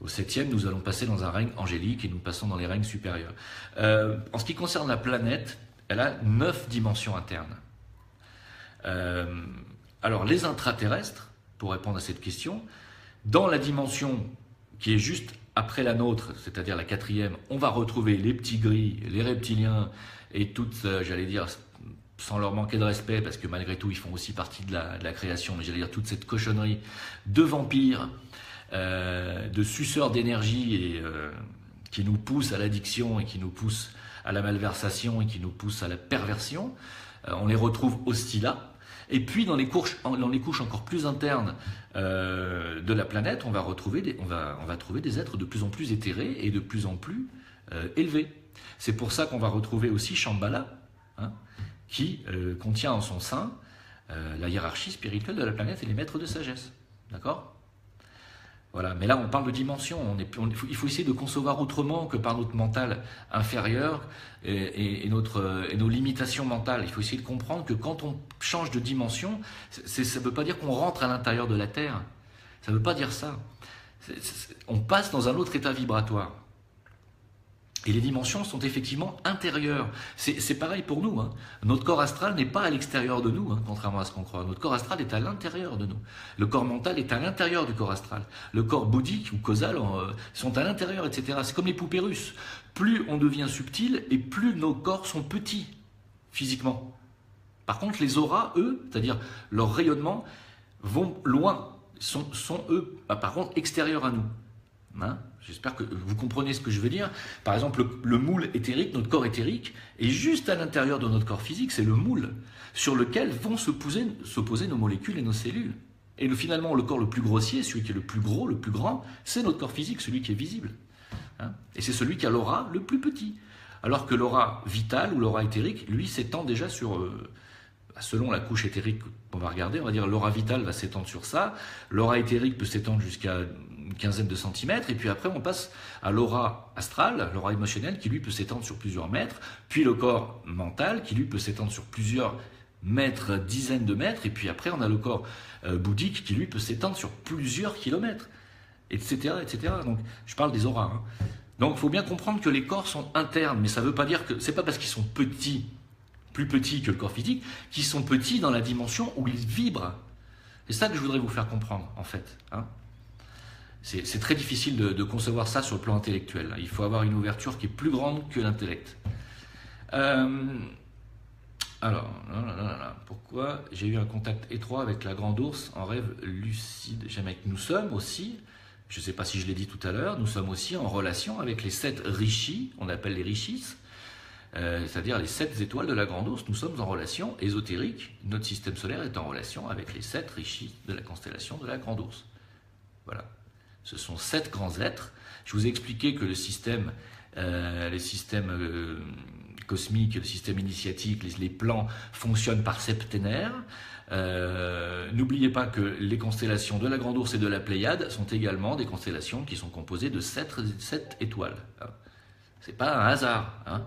Au 7e, nous allons passer dans un règne angélique et nous passons dans les règnes supérieurs. En ce qui concerne la planète, elle a 9 dimensions internes. Alors, les intraterrestres, pour répondre à cette question, dans la dimension qui est juste après la nôtre, c'est-à-dire la 4e, on va retrouver les petits gris, les reptiliens et toutes, j'allais dire, sans leur manquer de respect, parce que malgré tout, ils font aussi partie de la création, mais j'allais dire toute cette cochonnerie de vampires, de suceurs d'énergie et qui nous poussent à l'addiction et qui nous poussent à la malversation et qui nous poussent à la perversion. On les retrouve aussi là. Et puis dans les couches encore plus internes de la planète, on va trouver des êtres de plus en plus éthérés et de plus en plus élevés. C'est pour ça qu'on va retrouver aussi Shambhala, qui contient en son sein la hiérarchie spirituelle de la planète et les maîtres de sagesse. D'accord ? Voilà, mais là on parle de dimension, il faut essayer de concevoir autrement que par notre mental inférieur et nos limitations mentales. Il faut essayer de comprendre que quand on change de dimension, ça ne veut pas dire qu'on rentre à l'intérieur de la Terre, ça ne veut pas dire ça. On passe dans un autre état vibratoire. Et les dimensions sont effectivement intérieures. C'est pareil pour nous. Notre corps astral n'est pas à l'extérieur de nous, contrairement à ce qu'on croit. Notre corps astral est à l'intérieur de nous. Le corps mental est à l'intérieur du corps astral. Le corps bouddhique ou causal sont à l'intérieur, etc. C'est comme les poupées russes. Plus on devient subtil et plus nos corps sont petits, physiquement. Par contre, les auras, eux, c'est-à-dire leur rayonnement, vont loin, sont eux, par contre, extérieurs à nous. J'espère que vous comprenez ce que je veux dire. Par exemple, le moule éthérique, notre corps éthérique, est juste à l'intérieur de notre corps physique, c'est le moule sur lequel vont s'opposer nos molécules et nos cellules. Et finalement, le corps le plus grossier, celui qui est le plus gros, le plus grand, c'est notre corps physique, celui qui est visible. Et c'est celui qui a l'aura le plus petit. Alors que l'aura vitale ou l'aura éthérique, lui, s'étend déjà sur... selon la couche éthérique qu'on va regarder, on va dire l'aura vitale va s'étendre sur ça, l'aura éthérique peut s'étendre jusqu'à une quinzaine de centimètres, et puis après on passe à l'aura astrale, l'aura émotionnelle, qui lui peut s'étendre sur plusieurs mètres, puis le corps mental, qui lui peut s'étendre sur plusieurs mètres, dizaines de mètres, et puis après on a le corps bouddhique, qui lui peut s'étendre sur plusieurs kilomètres, etc., etc. Donc je parle des auras. Donc il faut bien comprendre que les corps sont internes, mais ça ne veut pas dire que, c'est pas parce qu'ils sont petits, plus petits que le corps physique, qu'ils sont petits dans la dimension où ils vibrent. C'est ça que je voudrais vous faire comprendre, en fait. C'est très difficile de concevoir ça sur le plan intellectuel. Il faut avoir une ouverture qui est plus grande que l'intellect. Alors, pourquoi j'ai eu un contact étroit avec la grande ours en rêve lucide? Nous sommes aussi, je ne sais pas si je l'ai dit tout à l'heure, nous sommes aussi en relation avec les 7 rishis, on appelle les rishis, c'est-à-dire les 7 étoiles de la grande ours. Nous sommes en relation ésotérique, notre système solaire est en relation avec les 7 rishis de la constellation de la grande ours. Voilà. Ce sont 7 grands êtres. Je vous ai expliqué que les systèmes cosmiques, le système initiatique, les plans fonctionnent par septénaire. N'oubliez pas que les constellations de la Grande Ourse et de la Pléiade sont également des constellations qui sont composées de 7 étoiles. C'est pas un hasard. Hein.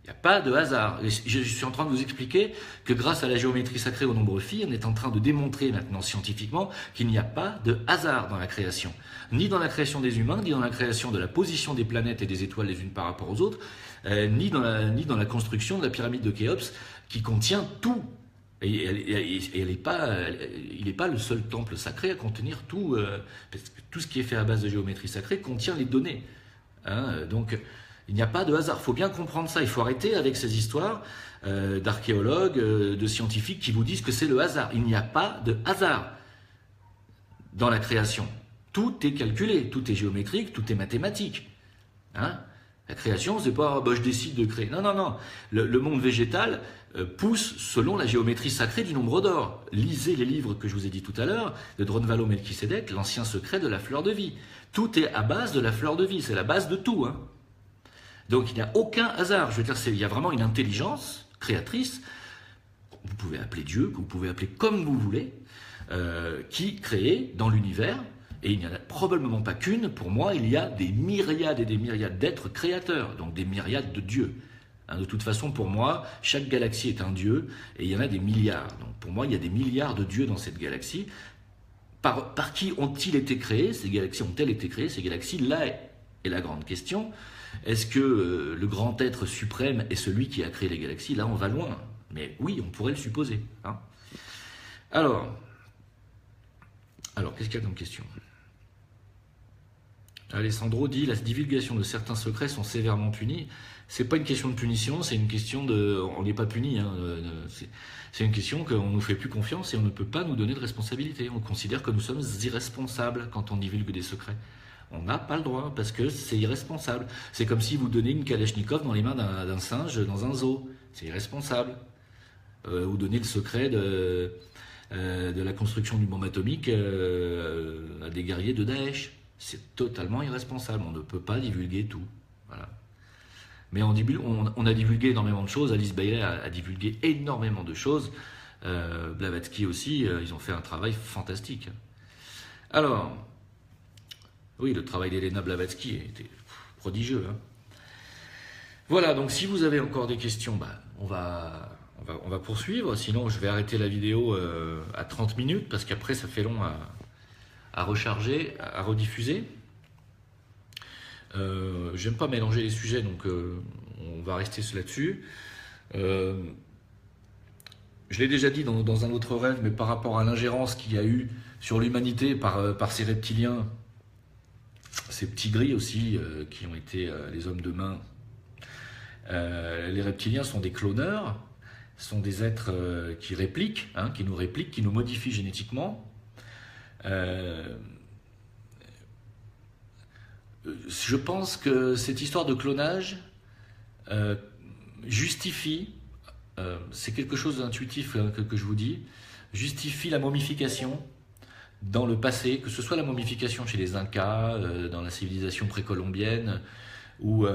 Il n'y a pas de hasard. Je suis en train de vous expliquer que grâce à la géométrie sacrée au nombre phi, on est en train de démontrer maintenant scientifiquement qu'il n'y a pas de hasard dans la création. Ni dans la création des humains, ni dans la création de la position des planètes et des étoiles les unes par rapport aux autres, ni dans la construction de la pyramide de Khéops qui contient tout. Et il n'est pas le seul temple sacré à contenir tout, parce que tout ce qui est fait à base de géométrie sacrée contient les données. Hein, donc, il n'y a pas de hasard. Il faut bien comprendre ça. Il faut arrêter avec ces histoires d'archéologues, de scientifiques qui vous disent que c'est le hasard. Il n'y a pas de hasard dans la création. Tout est calculé, tout est géométrique, tout est mathématique. Hein? La création, c'est pas je décide de créer. Non, non, non. Le monde végétal pousse selon la géométrie sacrée du nombre d'or. Lisez les livres que je vous ai dit tout à l'heure, de Drunvalo Melchisedec, l'ancien secret de la fleur de vie. Tout est à base de la fleur de vie. C'est la base de tout. Hein? Donc il n'y a aucun hasard. Je veux dire, il y a vraiment une intelligence créatrice, vous pouvez appeler Dieu, que vous pouvez appeler comme vous voulez, qui crée dans l'univers, et il n'y en a probablement pas qu'une. Pour moi, il y a des myriades et des myriades d'êtres créateurs, donc des myriades de dieux. Hein, de toute façon, pour moi, chaque galaxie est un dieu, et il y en a des milliards. Donc pour moi, il y a des milliards de dieux dans cette galaxie. Par qui ont-ils été créés? Ces galaxies ont-elles été créées? Ces galaxies-là est la grande question. Est-ce que le grand être suprême est celui qui a créé les galaxies? Là, on va loin. Mais oui, on pourrait le supposer. Hein. Alors, qu'est-ce qu'il y a comme question? Alessandro dit, la divulgation de certains secrets sont sévèrement punis. C'est pas une question de punition, c'est une question de... On n'est pas puni. Hein, c'est une question qu'on ne nous fait plus confiance et on ne peut pas nous donner de responsabilité. On considère que nous sommes irresponsables quand on divulgue des secrets. On n'a pas le droit, parce que c'est irresponsable. C'est comme si vous donnez une Kalachnikov dans les mains d'un singe dans un zoo. C'est irresponsable. Vous donnez le secret de la construction du bombe atomique à des guerriers de Daesh. C'est totalement irresponsable. On ne peut pas divulguer tout. Voilà. Mais on a divulgué énormément de choses. Alice Bailey a divulgué énormément de choses. Blavatsky aussi, ils ont fait un travail fantastique. Alors... Oui, le travail d'Elena Blavatsky était prodigieux. Hein. Voilà, donc si vous avez encore des questions, on va poursuivre. Sinon, je vais arrêter la vidéo à 30 minutes, parce qu'après, ça fait long à recharger, à rediffuser. J'aime pas mélanger les sujets, donc on va rester là-dessus. Je l'ai déjà dit dans un autre rêve, mais par rapport à l'ingérence qu'il y a eu sur l'humanité par ces reptiliens, ces petits gris aussi, qui ont été les hommes de main. Les reptiliens sont des cloneurs, sont des êtres qui répliquent, hein, qui nous répliquent, qui nous modifient génétiquement. Je pense que cette histoire de clonage justifie, c'est quelque chose d'intuitif que je vous dis, justifie la momification dans le passé, que ce soit la momification chez les Incas, dans la civilisation précolombienne, ou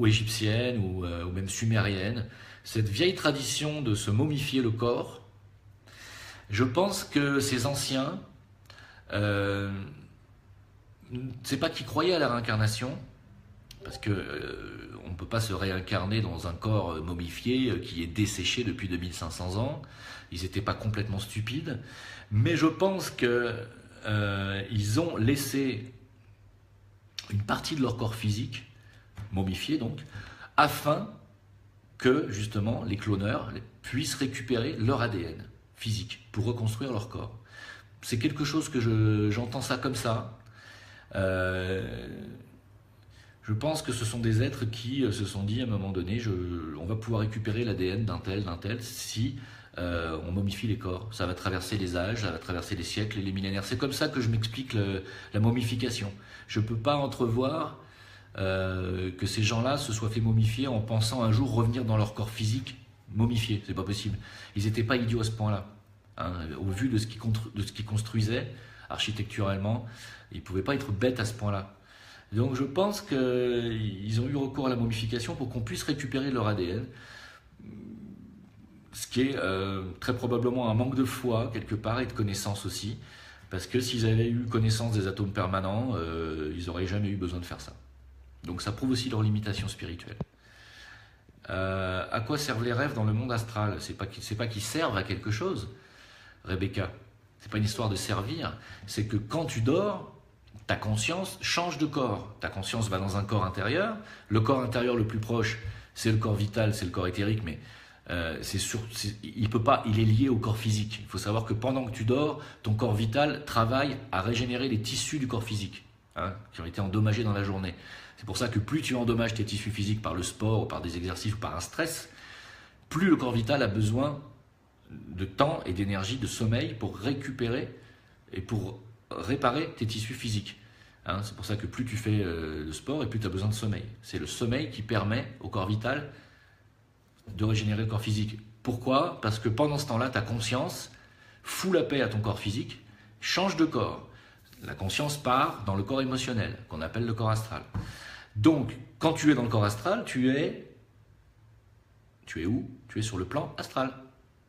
égyptienne, ou même sumérienne, cette vieille tradition de se momifier le corps, je pense que ces anciens, c'est pas qu'ils croyaient à la réincarnation, parce que on ne peut pas se réincarner dans un corps momifié qui est desséché depuis 2500 ans, ils n'étaient pas complètement stupides, mais je pense qu'ils ont laissé une partie de leur corps physique, momifié donc, afin que justement les cloneurs puissent récupérer leur ADN physique pour reconstruire leur corps. C'est quelque chose que j'entends ça comme ça. Je pense que ce sont des êtres qui se sont dit à un moment donné, on va pouvoir récupérer l'ADN d'un tel, si on momifie les corps. Ça va traverser les âges, ça va traverser les siècles et les millénaires. C'est comme ça que je m'explique la momification. Je ne peux pas entrevoir que ces gens-là se soient fait momifier en pensant un jour revenir dans leur corps physique momifié. C'est pas possible. Ils n'étaient pas idiots à ce point-là. Hein, au vu de ce qu'ils construisaient architecturellement, ils ne pouvaient pas être bêtes à ce point-là. Donc je pense qu'ils ont eu recours à la momification pour qu'on puisse récupérer leur ADN. Ce qui est très probablement un manque de foi quelque part et de connaissance aussi, parce que s'ils avaient eu connaissance des atomes permanents, ils n'auraient jamais eu besoin de faire ça. Donc ça prouve aussi leur limitation spirituelle. À quoi servent les rêves dans le monde astral? C'est pas qu'ils servent à quelque chose, Rebecca. C'est pas une histoire de servir, c'est que quand tu dors, ta conscience change de corps. Ta conscience va dans un corps intérieur. Le corps intérieur le plus proche, c'est le corps vital, c'est le corps éthérique, mais il est lié au corps physique. Il faut savoir que pendant que tu dors, ton corps vital travaille à régénérer les tissus du corps physique, hein, qui ont été endommagés dans la journée. C'est pour ça que plus tu endommages tes tissus physiques par le sport, ou par des exercices, ou par un stress, plus le corps vital a besoin de temps et d'énergie, de sommeil pour récupérer et pour réparer tes tissus physiques. Hein, c'est pour ça que plus tu fais de sport et plus tu as besoin de sommeil. C'est le sommeil qui permet au corps vital de régénérer le corps physique. Pourquoi? Parce que pendant ce temps-là, ta conscience fout la paix à ton corps physique, change de corps. La conscience part dans le corps émotionnel, qu'on appelle le corps astral. Donc, quand tu es dans le corps astral, tu es où? Tu es sur le plan astral.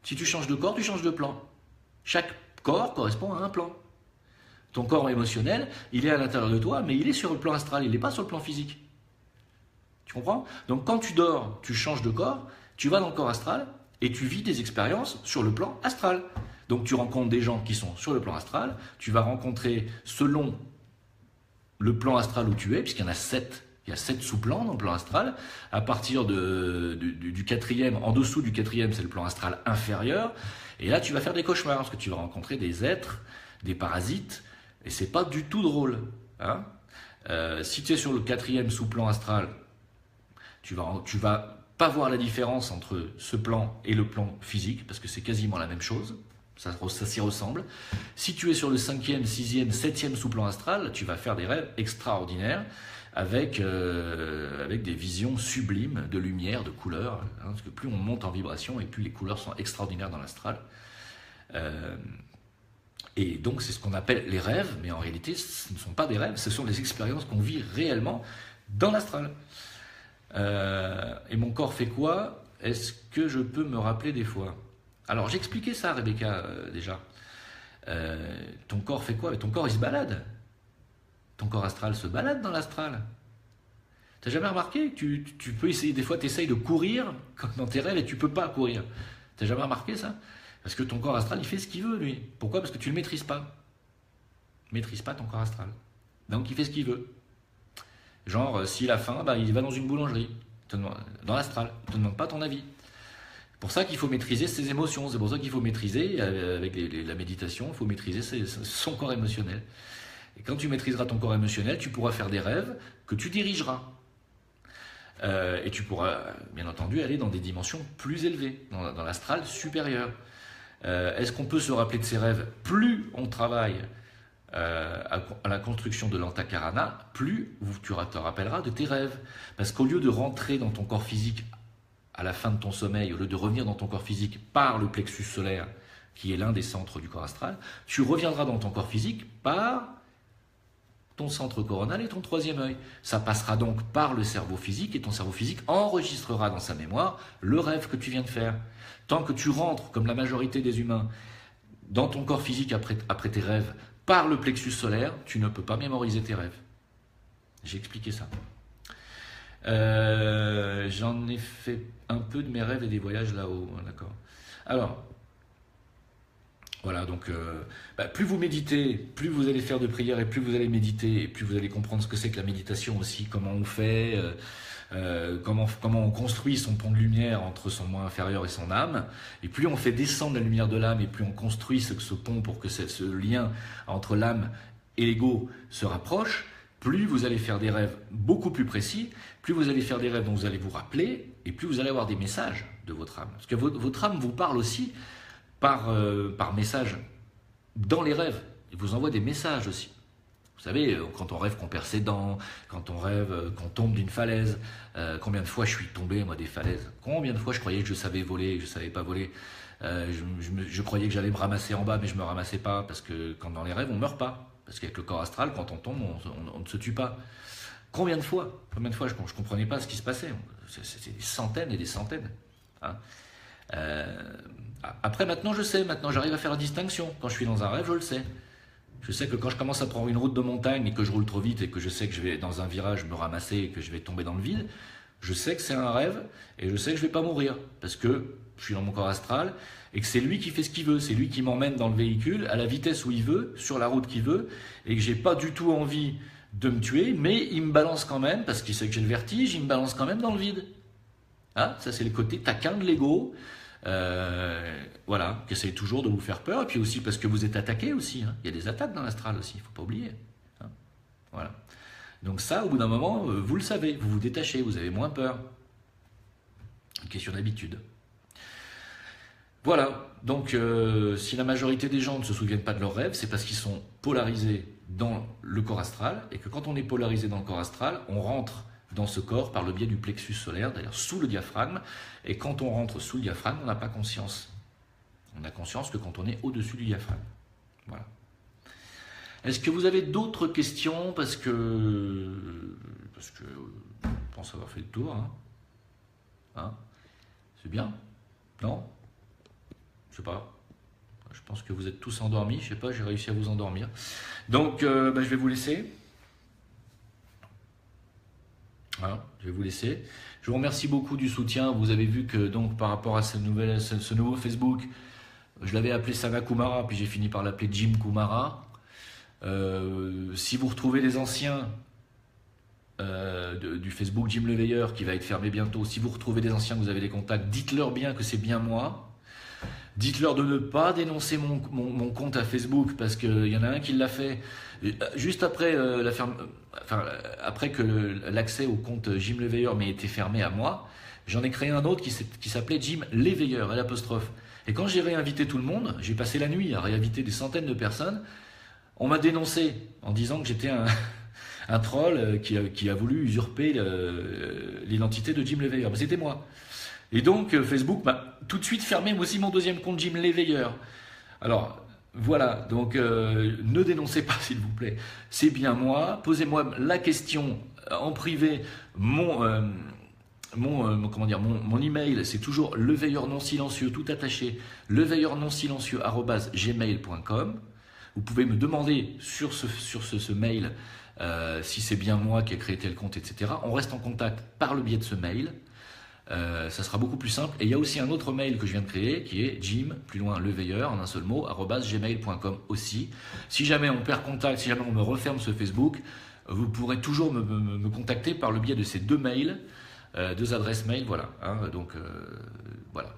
Si tu changes de corps, tu changes de plan. Chaque corps correspond à un plan. Ton corps émotionnel, il est à l'intérieur de toi, mais il est sur le plan astral, il n'est pas sur le plan physique. Tu comprends? Donc quand tu dors, tu changes de corps, tu vas dans le corps astral et tu vis des expériences sur le plan astral. Donc tu rencontres des gens qui sont sur le plan astral, tu vas rencontrer selon le plan astral où tu es, puisqu'il y en a 7. Il y a 7 sous-plans dans le plan astral. À partir du quatrième, en dessous du quatrième, c'est le plan astral inférieur. Et là, tu vas faire des cauchemars, parce que tu vas rencontrer des êtres, des parasites, et c'est pas du tout drôle. Hein, si tu es sur le quatrième sous-plan astral, tu vas pas voir la différence entre ce plan et le plan physique, parce que c'est quasiment la même chose. Ça s'y ressemble. Si tu es sur le 5e, 6e, 7e sous-plan astral, tu vas faire des rêves extraordinaires avec des visions sublimes de lumière, de couleurs. Hein, parce que plus on monte en vibration et plus les couleurs sont extraordinaires dans l'astral. Et donc c'est ce qu'on appelle les rêves, mais en réalité ce ne sont pas des rêves, ce sont des expériences qu'on vit réellement dans l'astral. Et mon corps fait quoi? Est-ce que je peux me rappeler des fois? Alors j'expliquais ça, Rebecca, déjà. Ton corps fait quoi? Ton corps il se balade. Ton corps astral se balade dans l'astral. T'as jamais remarqué que tu peux essayer, des fois tu essayes de courir dans tes rêves et tu peux pas courir. T'as jamais remarqué ça? Parce que ton corps astral il fait ce qu'il veut lui. Pourquoi? Parce que tu le maîtrises pas. Tu maîtrises pas ton corps astral. Donc il fait ce qu'il veut. Genre s'il a faim, il va dans une boulangerie. Dans l'astral. Il te demande pas ton avis. C'est pour ça qu'il faut maîtriser ses émotions. C'est pour ça qu'il faut maîtriser, avec la méditation, il faut maîtriser son corps émotionnel. Et quand tu maîtriseras ton corps émotionnel, tu pourras faire des rêves que tu dirigeras. Et tu pourras, bien entendu, aller dans des dimensions plus élevées, dans l'astral supérieur. Est-ce qu'on peut se rappeler de ces rêves? Plus on travaille à la construction de l'antakarana, plus tu te rappelleras de tes rêves. Parce qu'au lieu de rentrer dans ton corps physique à la fin de ton sommeil, au lieu de revenir dans ton corps physique par le plexus solaire, qui est l'un des centres du corps astral, tu reviendras dans ton corps physique par ton centre coronal et ton troisième œil. Ça passera donc par le cerveau physique et ton cerveau physique enregistrera dans sa mémoire le rêve que tu viens de faire. Tant que tu rentres, comme la majorité des humains, dans ton corps physique après tes rêves, par le plexus solaire, tu ne peux pas mémoriser tes rêves. J'ai expliqué ça. J'en ai fait un peu de mes rêves et des voyages là-haut. D'accord. Alors, voilà, donc plus vous méditez, plus vous allez faire de prières et plus vous allez méditer et plus vous allez comprendre ce que c'est que la méditation aussi, comment on fait, comment on construit son pont de lumière entre son moi inférieur et son âme. Et plus on fait descendre la lumière de l'âme et plus on construit ce pont pour que ce lien entre l'âme et l'ego se rapproche, plus vous allez faire des rêves beaucoup plus précis, plus vous allez faire des rêves dont vous allez vous rappeler et plus vous allez avoir des messages de votre âme. Parce que votre âme vous parle aussi par message dans les rêves. Il vous envoie des messages aussi. Vous savez, quand on rêve qu'on perd ses dents, quand on rêve qu'on tombe d'une falaise, combien de fois je suis tombé, moi, des falaises? Combien de fois je croyais que je savais voler et que je ne savais pas voler? Je croyais que j'allais me ramasser en bas, mais je ne me ramassais pas, parce que quand dans les rêves, on ne meurt pas. Parce qu'avec le corps astral, quand on tombe, on ne se tue pas. Combien de fois je ne comprenais pas ce qui se passait? C'était des centaines et des centaines. Hein. Euh, Après, maintenant, je sais. Maintenant, j'arrive à faire la distinction. Quand je suis dans un rêve, je le sais. Je sais que quand je commence à prendre une route de montagne et que je roule trop vite et que je sais que je vais dans un virage me ramasser et que je vais tomber dans le vide, je sais que c'est un rêve et je sais que je vais pas mourir parce que je suis dans mon corps astral et que c'est lui qui fait ce qu'il veut, c'est lui qui m'emmène dans le véhicule à la vitesse où il veut, sur la route qu'il veut et que j'ai pas du tout envie de me tuer, mais il me balance quand même parce qu'il sait que j'ai le vertige, il me balance quand même dans le vide. Ah, ça c'est le côté taquin de l'ego. Voilà, qui essaye toujours de vous faire peur, et puis aussi parce que vous êtes attaqué aussi, hein. Il y a des attaques dans l'astral aussi, il ne faut pas oublier. Hein. Voilà. Donc ça, au bout d'un moment, vous le savez, vous vous détachez, vous avez moins peur. Une question d'habitude. Voilà, donc si la majorité des gens ne se souviennent pas de leurs rêves, c'est parce qu'ils sont polarisés dans le corps astral, et que quand on est polarisé dans le corps astral, on rentre dans ce corps par le biais du plexus solaire, d'ailleurs sous le diaphragme, et quand on rentre sous le diaphragme, on n'a pas conscience. On n'a conscience que quand on est au-dessus du diaphragme. Voilà. Est-ce que vous avez d'autres questions parce que je pense avoir fait le tour. Hein, c'est bien? Non? Je sais pas. Je pense que vous êtes tous endormis. Je sais pas, j'ai réussi à vous endormir. Donc, je vais vous laisser. Voilà, je vais vous laisser. Je vous remercie beaucoup du soutien. Vous avez vu que donc par rapport à ce nouveau Facebook, je l'avais appelé Sana Kumara, puis j'ai fini par l'appeler Jim Kumara. Si vous retrouvez les anciens du Facebook Jim Leveilleur qui va être fermé bientôt, si vous retrouvez des anciens, que vous avez des contacts, dites-leur bien que c'est bien moi. Dites-leur de ne pas dénoncer mon compte à Facebook parce qu'il y en a un qui l'a fait juste après après que l'accès au compte Jim Leveilleur m'ait été fermé à moi. J'en ai créé un autre qui s'appelait Jim Leveilleur, l'apostrophe. Et quand j'ai réinvité tout le monde, j'ai passé la nuit à réinviter des centaines de personnes. On m'a dénoncé en disant que j'étais un troll qui a voulu usurper l'identité de Jim Leveilleur. Mais c'était moi. Et donc Facebook m'a tout de suite fermé moi aussi mon deuxième compte Jim Leveilleur. Alors voilà, donc ne dénoncez pas s'il vous plaît. C'est bien moi. Posez-moi la question en privé. Mon email, c'est toujours leveilleur non silencieux, tout attaché, leveilleur non silencieux @gmail.com. Vous pouvez me demander sur ce mail si c'est bien moi qui ai créé tel compte, etc. On reste en contact par le biais de ce mail. Ça sera beaucoup plus simple. Et il y a aussi un autre mail que je viens de créer qui est Jim, plus loin, leveilleur, en un seul mot, @gmail.com aussi. Si jamais on perd contact, si jamais on me referme ce Facebook, vous pourrez toujours me contacter par le biais de ces deux mails, deux adresses mail, voilà. Hein, donc, voilà.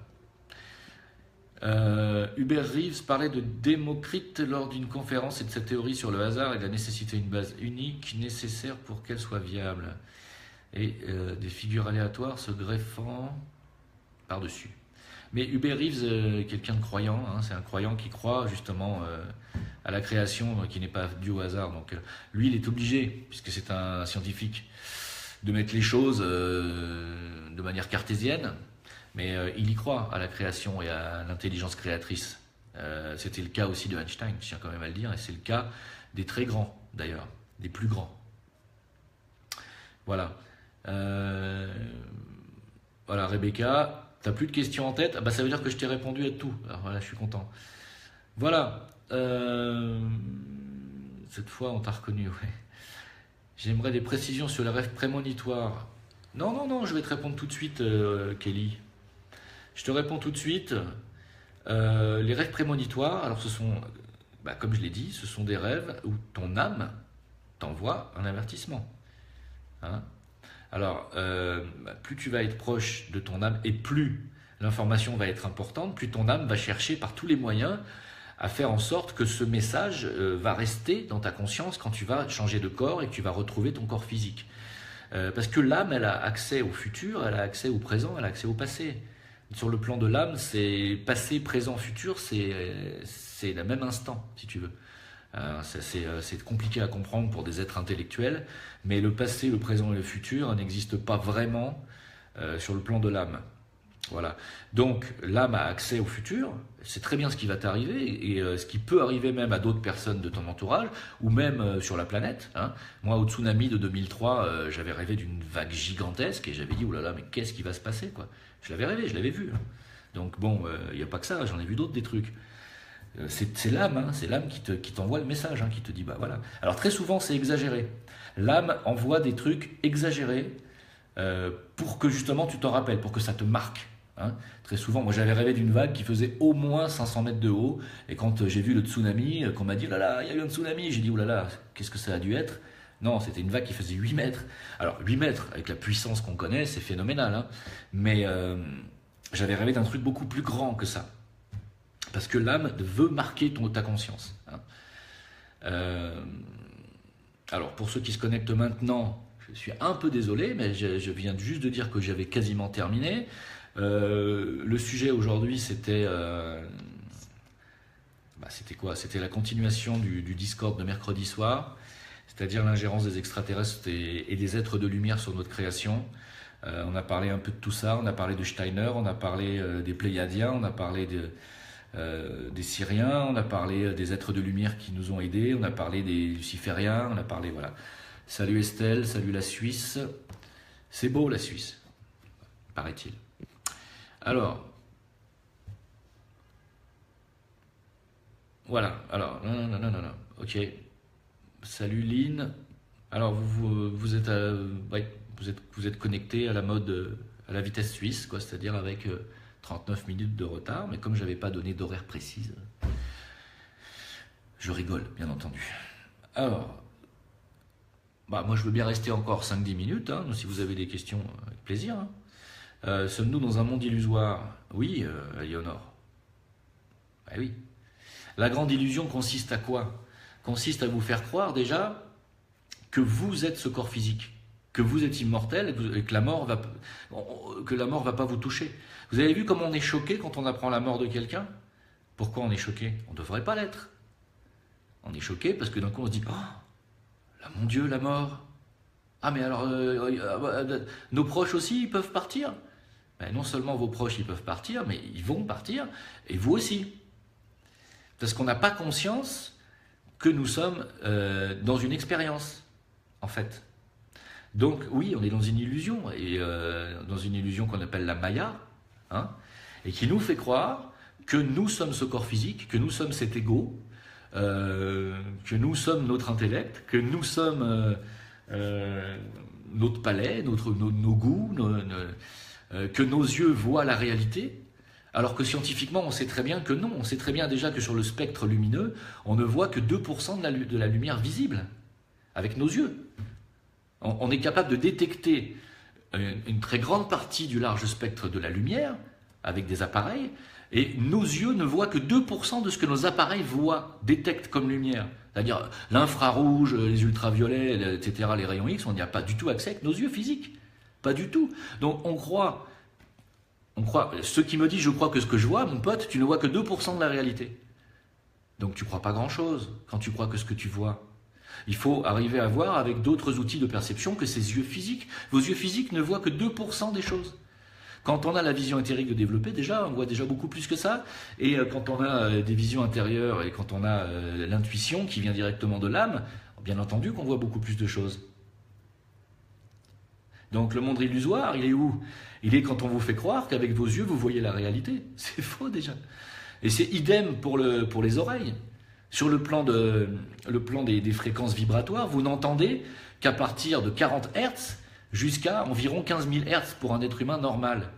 Hubert Reeves parlait de Démocrite lors d'une conférence et de sa théorie sur le hasard et de la nécessité d'une base unique nécessaire pour qu'elle soit viable. Et des figures aléatoires se greffant par-dessus. Mais Hubert Reeves, quelqu'un de croyant, hein, c'est un croyant qui croit justement à la création qui n'est pas due au hasard. Donc lui, il est obligé, puisque c'est un scientifique, de mettre les choses de manière cartésienne, mais il y croit à la création et à l'intelligence créatrice. C'était le cas aussi de Einstein, je tiens quand même à le dire, et c'est le cas des très grands d'ailleurs, des plus grands. Voilà. Voilà, Rebecca, t'as plus de questions en tête? Ah bah ça veut dire que je t'ai répondu à tout. Alors voilà, je suis content. Voilà. Cette fois, on t'a reconnu, ouais. J'aimerais des précisions sur les rêves prémonitoires. Non, je vais te répondre tout de suite, Kelly. Je te réponds tout de suite. Les rêves prémonitoires, alors ce sont, comme je l'ai dit, ce sont des rêves où ton âme t'envoie un avertissement. Hein? Alors, plus tu vas être proche de ton âme et plus l'information va être importante, plus ton âme va chercher par tous les moyens à faire en sorte que ce message va rester dans ta conscience quand tu vas changer de corps et que tu vas retrouver ton corps physique. Parce que l'âme, elle a accès au futur, elle a accès au présent, elle a accès au passé. Sur le plan de l'âme, c'est passé, présent, futur, c'est le même instant, si tu veux. C'est compliqué à comprendre pour des êtres intellectuels, mais le passé, le présent et le futur n'existent pas vraiment sur le plan de l'âme. Voilà. Donc l'âme a accès au futur, c'est très bien ce qui va t'arriver et ce qui peut arriver même à d'autres personnes de ton entourage ou même sur la planète. Hein. Moi, au tsunami de 2003, j'avais rêvé d'une vague gigantesque et j'avais dit, oh là là, mais qu'est-ce qui va se passer quoi. Je l'avais rêvé, je l'avais vu. Hein. Donc bon, il n'y a pas que ça, j'en ai vu d'autres des trucs. C'est l'âme, hein, c'est l'âme qui t'envoie le message, hein, qui te dit bah voilà. Alors très souvent c'est exagéré. L'âme envoie des trucs exagérés pour que justement tu t'en rappelles, pour que ça te marque. Hein. Très souvent, moi j'avais rêvé d'une vague qui faisait au moins 500 mètres de haut, et quand j'ai vu le tsunami, qu'on m'a dit oh là là, il y a eu un tsunami, j'ai dit oh là là, qu'est-ce que ça a dû être? Non, c'était une vague qui faisait 8 mètres. Alors 8 mètres, avec la puissance qu'on connaît, c'est phénoménal. Hein. Mais j'avais rêvé d'un truc beaucoup plus grand que ça. Parce que l'âme veut marquer ta conscience. Hein. Alors, pour ceux qui se connectent maintenant, je suis un peu désolé, mais je viens juste de dire que j'avais quasiment terminé. Le sujet aujourd'hui, c'était quoi? C'était la continuation du Discord de mercredi soir, c'est-à-dire l'ingérence des extraterrestres et des êtres de lumière sur notre création. On a parlé un peu de tout ça, on a parlé de Steiner, on a parlé des Pléiadiens, on a parlé des Syriens, on a parlé des êtres de lumière qui nous ont aidés, on a parlé des Lucifériens, on a parlé, voilà. Salut Estelle, salut la Suisse. C'est beau la Suisse, paraît-il. Alors, voilà, alors, non, ok. Salut Lynn. Alors, vous êtes, ouais, vous êtes connecté à la mode, à la vitesse suisse, quoi, c'est-à-dire avec 39 minutes de retard, mais comme je n'avais pas donné d'horaire précise, je rigole, bien entendu. Alors, bah, moi je veux bien rester encore 5-10 minutes, hein, si vous avez des questions, avec plaisir. Hein. Sommes-nous dans un monde illusoire? Oui, Léonore. Ah oui. La grande illusion consiste à quoi? Consiste à vous faire croire déjà que vous êtes ce corps physique, que vous êtes immortel et que la mort va pas vous toucher. Vous avez vu comment on est choqué quand on apprend la mort de quelqu'un? Pourquoi on est choqué? On ne devrait pas l'être. On est choqué parce que d'un coup on se dit « Oh, là, mon Dieu, la mort. Ah mais alors, nos proches aussi, ils peuvent partir ?» Ben, non seulement vos proches, ils peuvent partir, mais ils vont partir, et vous aussi. Parce qu'on n'a pas conscience que nous sommes dans une expérience, en fait. Donc oui, on est dans une illusion, et dans une illusion qu'on appelle la Maya, hein, et qui nous fait croire que nous sommes ce corps physique, que nous sommes cet ego, que nous sommes notre intellect, que nous sommes notre palais, nos goûts, que nos yeux voient la réalité, alors que scientifiquement on sait très bien que non, on sait très bien déjà que sur le spectre lumineux, on ne voit que 2% de la lumière visible, avec nos yeux. On est capable de détecter une très grande partie du large spectre de la lumière avec des appareils, et nos yeux ne voient que 2% de ce que nos appareils voient, détectent comme lumière. C'est-à-dire l'infrarouge, les ultraviolets, etc., les rayons X, on n'y a pas du tout accès avec nos yeux physiques. Pas du tout. Donc on croit, ce qui me dit je crois que ce que je vois, mon pote, tu ne vois que 2% de la réalité. Donc tu ne crois pas grand-chose quand tu crois que ce que tu vois. Il faut arriver à voir avec d'autres outils de perception que ces yeux physiques. Vos yeux physiques ne voient que 2% des choses. Quand on a la vision éthérique de développer, déjà, on voit déjà beaucoup plus que ça. Et quand on a des visions intérieures et quand on a l'intuition qui vient directement de l'âme, bien entendu qu'on voit beaucoup plus de choses. Donc le monde illusoire, il est où? Il est quand on vous fait croire qu'avec vos yeux, vous voyez la réalité. C'est faux déjà. Et c'est idem pour les oreilles. Sur le plan des fréquences vibratoires, vous n'entendez qu'à partir de 40 Hz jusqu'à environ 15 000 Hz pour un être humain normal.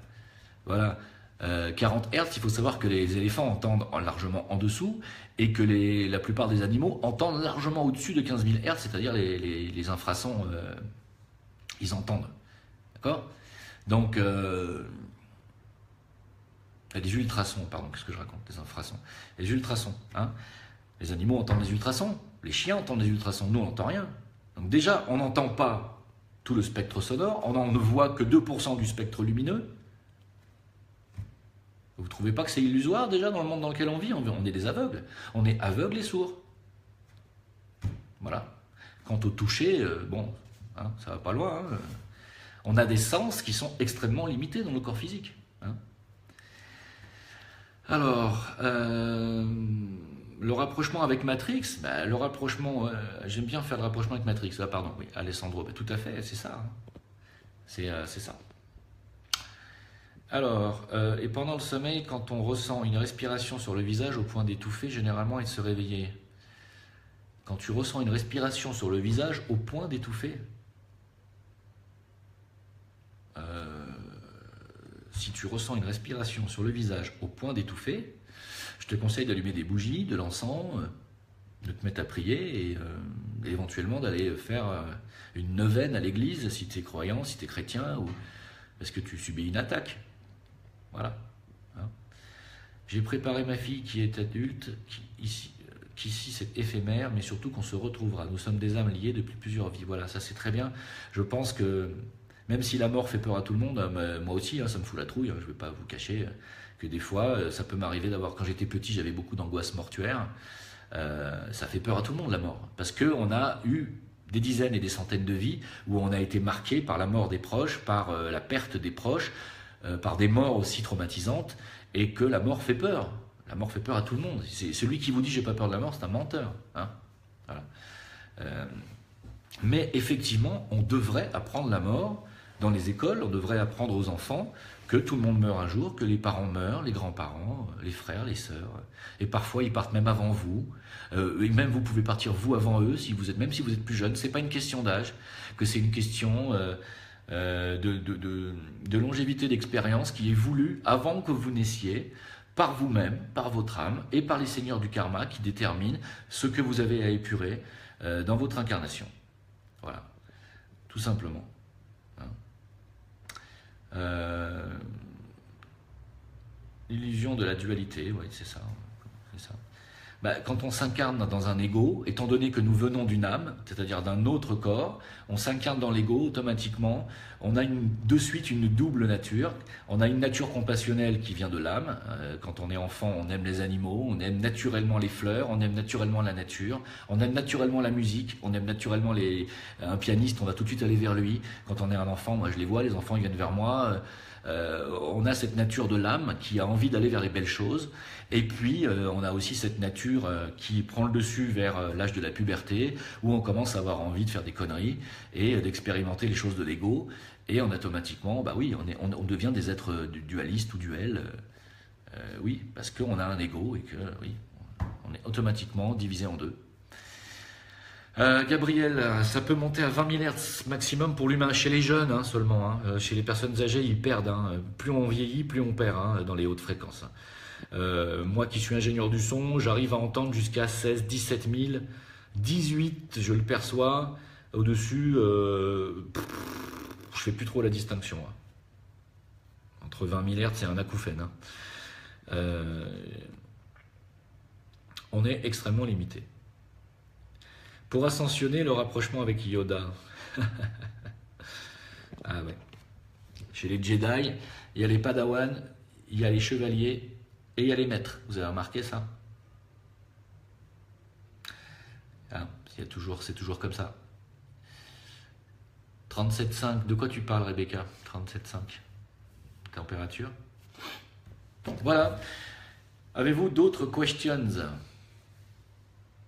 Voilà. 40 Hz, il faut savoir que les éléphants entendent largement en dessous et que la plupart des animaux entendent largement au-dessus de 15 000 Hz, c'est-à-dire les infrasons, ils entendent. D'accord? Donc, des ultrasons, pardon, qu'est-ce que je raconte? Des infrasons. Les ultrasons, hein? Les animaux entendent les ultrasons, les chiens entendent les ultrasons, nous on n'entend rien. Donc déjà, on n'entend pas tout le spectre sonore, on ne voit que 2% du spectre lumineux. Vous ne trouvez pas que c'est illusoire déjà dans le monde dans lequel on vit? On est des aveugles. On est aveugles et sourds. Voilà. Quant au toucher, bon, hein, ça va pas loin. Hein. On a des sens qui sont extrêmement limités dans le corps physique. Hein. Alors, le rapprochement avec Matrix, bah, le rapprochement, j'aime bien faire le rapprochement avec Matrix. Ah, pardon, oui, Alessandro, bah, tout à fait, c'est ça. Hein. C'est ça. Alors, et pendant le sommeil, quand on ressent une respiration sur le visage au point d'étouffer généralement et de se réveiller. Quand tu ressens une respiration sur le visage au point d'étouffer, euh, si tu ressens une respiration sur le visage au point d'étouffer, je te conseille d'allumer des bougies, de l'encens, de te mettre à prier et éventuellement d'aller faire une neuvaine à l'église si tu es croyant, si tu es chrétien, ou parce que tu subis une attaque. Voilà. Hein. J'ai préparé ma fille qui est adulte, qu'ici c'est éphémère, mais surtout qu'on se retrouvera. Nous sommes des âmes liées depuis plusieurs vies. Voilà, ça c'est très bien. Je pense que même si la mort fait peur à tout le monde, moi aussi, ça me fout la trouille, je ne vais pas vous cacher que des fois, ça peut m'arriver d'avoir, quand j'étais petit, j'avais beaucoup d'angoisse mortuaire. Ça fait peur à tout le monde, la mort. Parce qu'on a eu des dizaines et des centaines de vies où on a été marqué par la mort des proches, par la perte des proches, par des morts aussi traumatisantes, et que la mort fait peur. La mort fait peur à tout le monde. C'est celui qui vous dit j'ai pas peur de la mort, c'est un menteur. Hein, voilà. Mais effectivement, on devrait apprendre la mort dans les écoles, on devrait apprendre aux enfants que tout le monde meurt un jour, que les parents meurent, les grands-parents, les frères, les sœurs, et parfois ils partent même avant vous, et même vous pouvez partir vous avant eux, si vous êtes, même si vous êtes plus jeune. C'est pas une question d'âge, que c'est une question de longévité d'expérience qui est voulue avant que vous naissiez, par vous-même, par votre âme, et par les seigneurs du karma qui déterminent ce que vous avez à épurer dans votre incarnation. Voilà, tout simplement. L'illusion de la dualité, oui, c'est ça. C'est ça. Quand on s'incarne dans un ego, étant donné que nous venons d'une âme, c'est-à-dire d'un autre corps, on s'incarne dans l'ego, automatiquement, on a de suite une double nature. On a une nature compassionnelle qui vient de l'âme. Quand on est enfant, on aime les animaux, on aime naturellement les fleurs, on aime naturellement la nature, on aime naturellement la musique, on aime naturellement un pianiste, on va tout de suite aller vers lui. Quand on est un enfant, moi je les vois, les enfants ils viennent vers moi. On a cette nature de l'âme qui a envie d'aller vers les belles choses. Et puis, on a aussi cette nature qui prend le dessus vers l'âge de la puberté, où on commence à avoir envie de faire des conneries et d'expérimenter les choses de l'ego. Et automatiquement, oui, on devient des êtres dualistes ou duels. Oui, parce qu'on a un ego et que, oui, on est automatiquement divisé en deux. Gabriel, ça peut monter à 20 000 Hz maximum pour l'humain, chez les jeunes seulement. Chez les personnes âgées, ils perdent. Plus on vieillit, plus on perd dans les hautes fréquences. Moi qui suis ingénieur du son, j'arrive à entendre jusqu'à 16, 17 000, 18, je le perçois. Au-dessus, je fais plus trop la distinction. Entre 20 000 Hz et un acouphène. On est extrêmement limité. Pour ascensionner, le rapprochement avec Yoda. Ah ouais. Chez les Jedi, il y a les Padawans, il y a les chevaliers et il y a les maîtres. Vous avez remarqué ça? C'est toujours comme ça. 37,5. De quoi tu parles, Rebecca? 37,5. Température. Voilà. Avez-vous d'autres questions?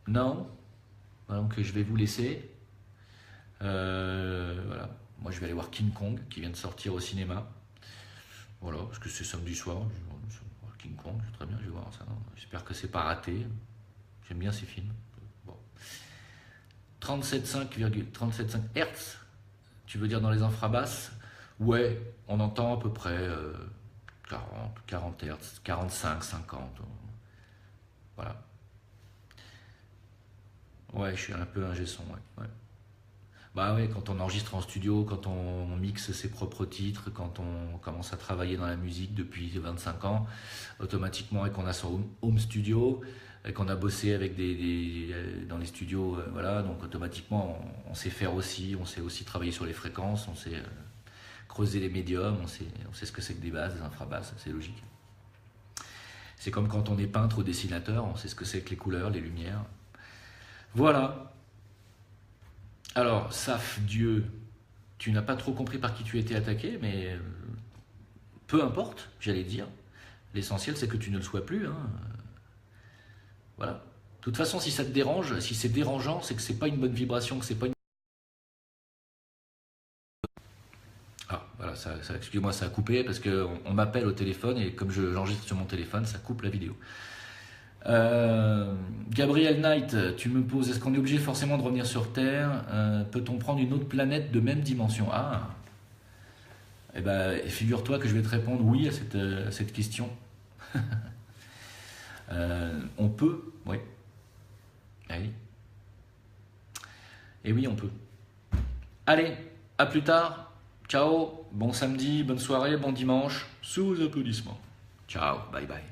Non? Donc je vais vous laisser. Voilà. Moi je vais aller voir King Kong qui vient de sortir au cinéma. Voilà, parce que c'est samedi soir. Je vais voir King Kong, c'est très bien, je vais voir ça. J'espère que c'est pas raté. J'aime bien ces films. Bon. 37,5 Hz. Tu veux dire dans les infrabasses? Ouais, on entend à peu près 40 Hz, 45, 50. Voilà. Ouais, je suis un peu ingé son, ouais. Bah ouais, quand on enregistre en studio, quand on mixe ses propres titres, quand on commence à travailler dans la musique depuis 25 ans, automatiquement, et qu'on a son home studio, et qu'on a bossé avec dans les studios, voilà, donc automatiquement, on sait faire aussi, on sait aussi travailler sur les fréquences, on sait creuser les médiums, on sait ce que c'est que des basses, des infrabasses, c'est logique. C'est comme quand on est peintre ou dessinateur, on sait ce que c'est que les couleurs, les lumières. Voilà. Alors, Saf, Dieu, tu n'as pas trop compris par qui tu étais attaqué, mais peu importe, j'allais dire. L'essentiel, c'est que tu ne le sois plus. Voilà. De toute façon, si ça te dérange, si c'est dérangeant, c'est que c'est pas une bonne vibration, que c'est pas une... Ah, voilà. excusez-moi, ça a coupé parce qu'on on m'appelle au téléphone et comme j'enregistre sur mon téléphone, ça coupe la vidéo. Gabriel Knight, tu me poses, est-ce qu'on est obligé forcément de revenir sur Terre? Peut-on prendre une autre planète de même dimension? Ah, eh ben, figure-toi que je vais te répondre oui à cette question. On peut, oui. Ah oui. Et oui, on peut. Allez, à plus tard. Ciao, bon samedi, bonne soirée, bon dimanche, sous applaudissements. Ciao, bye bye.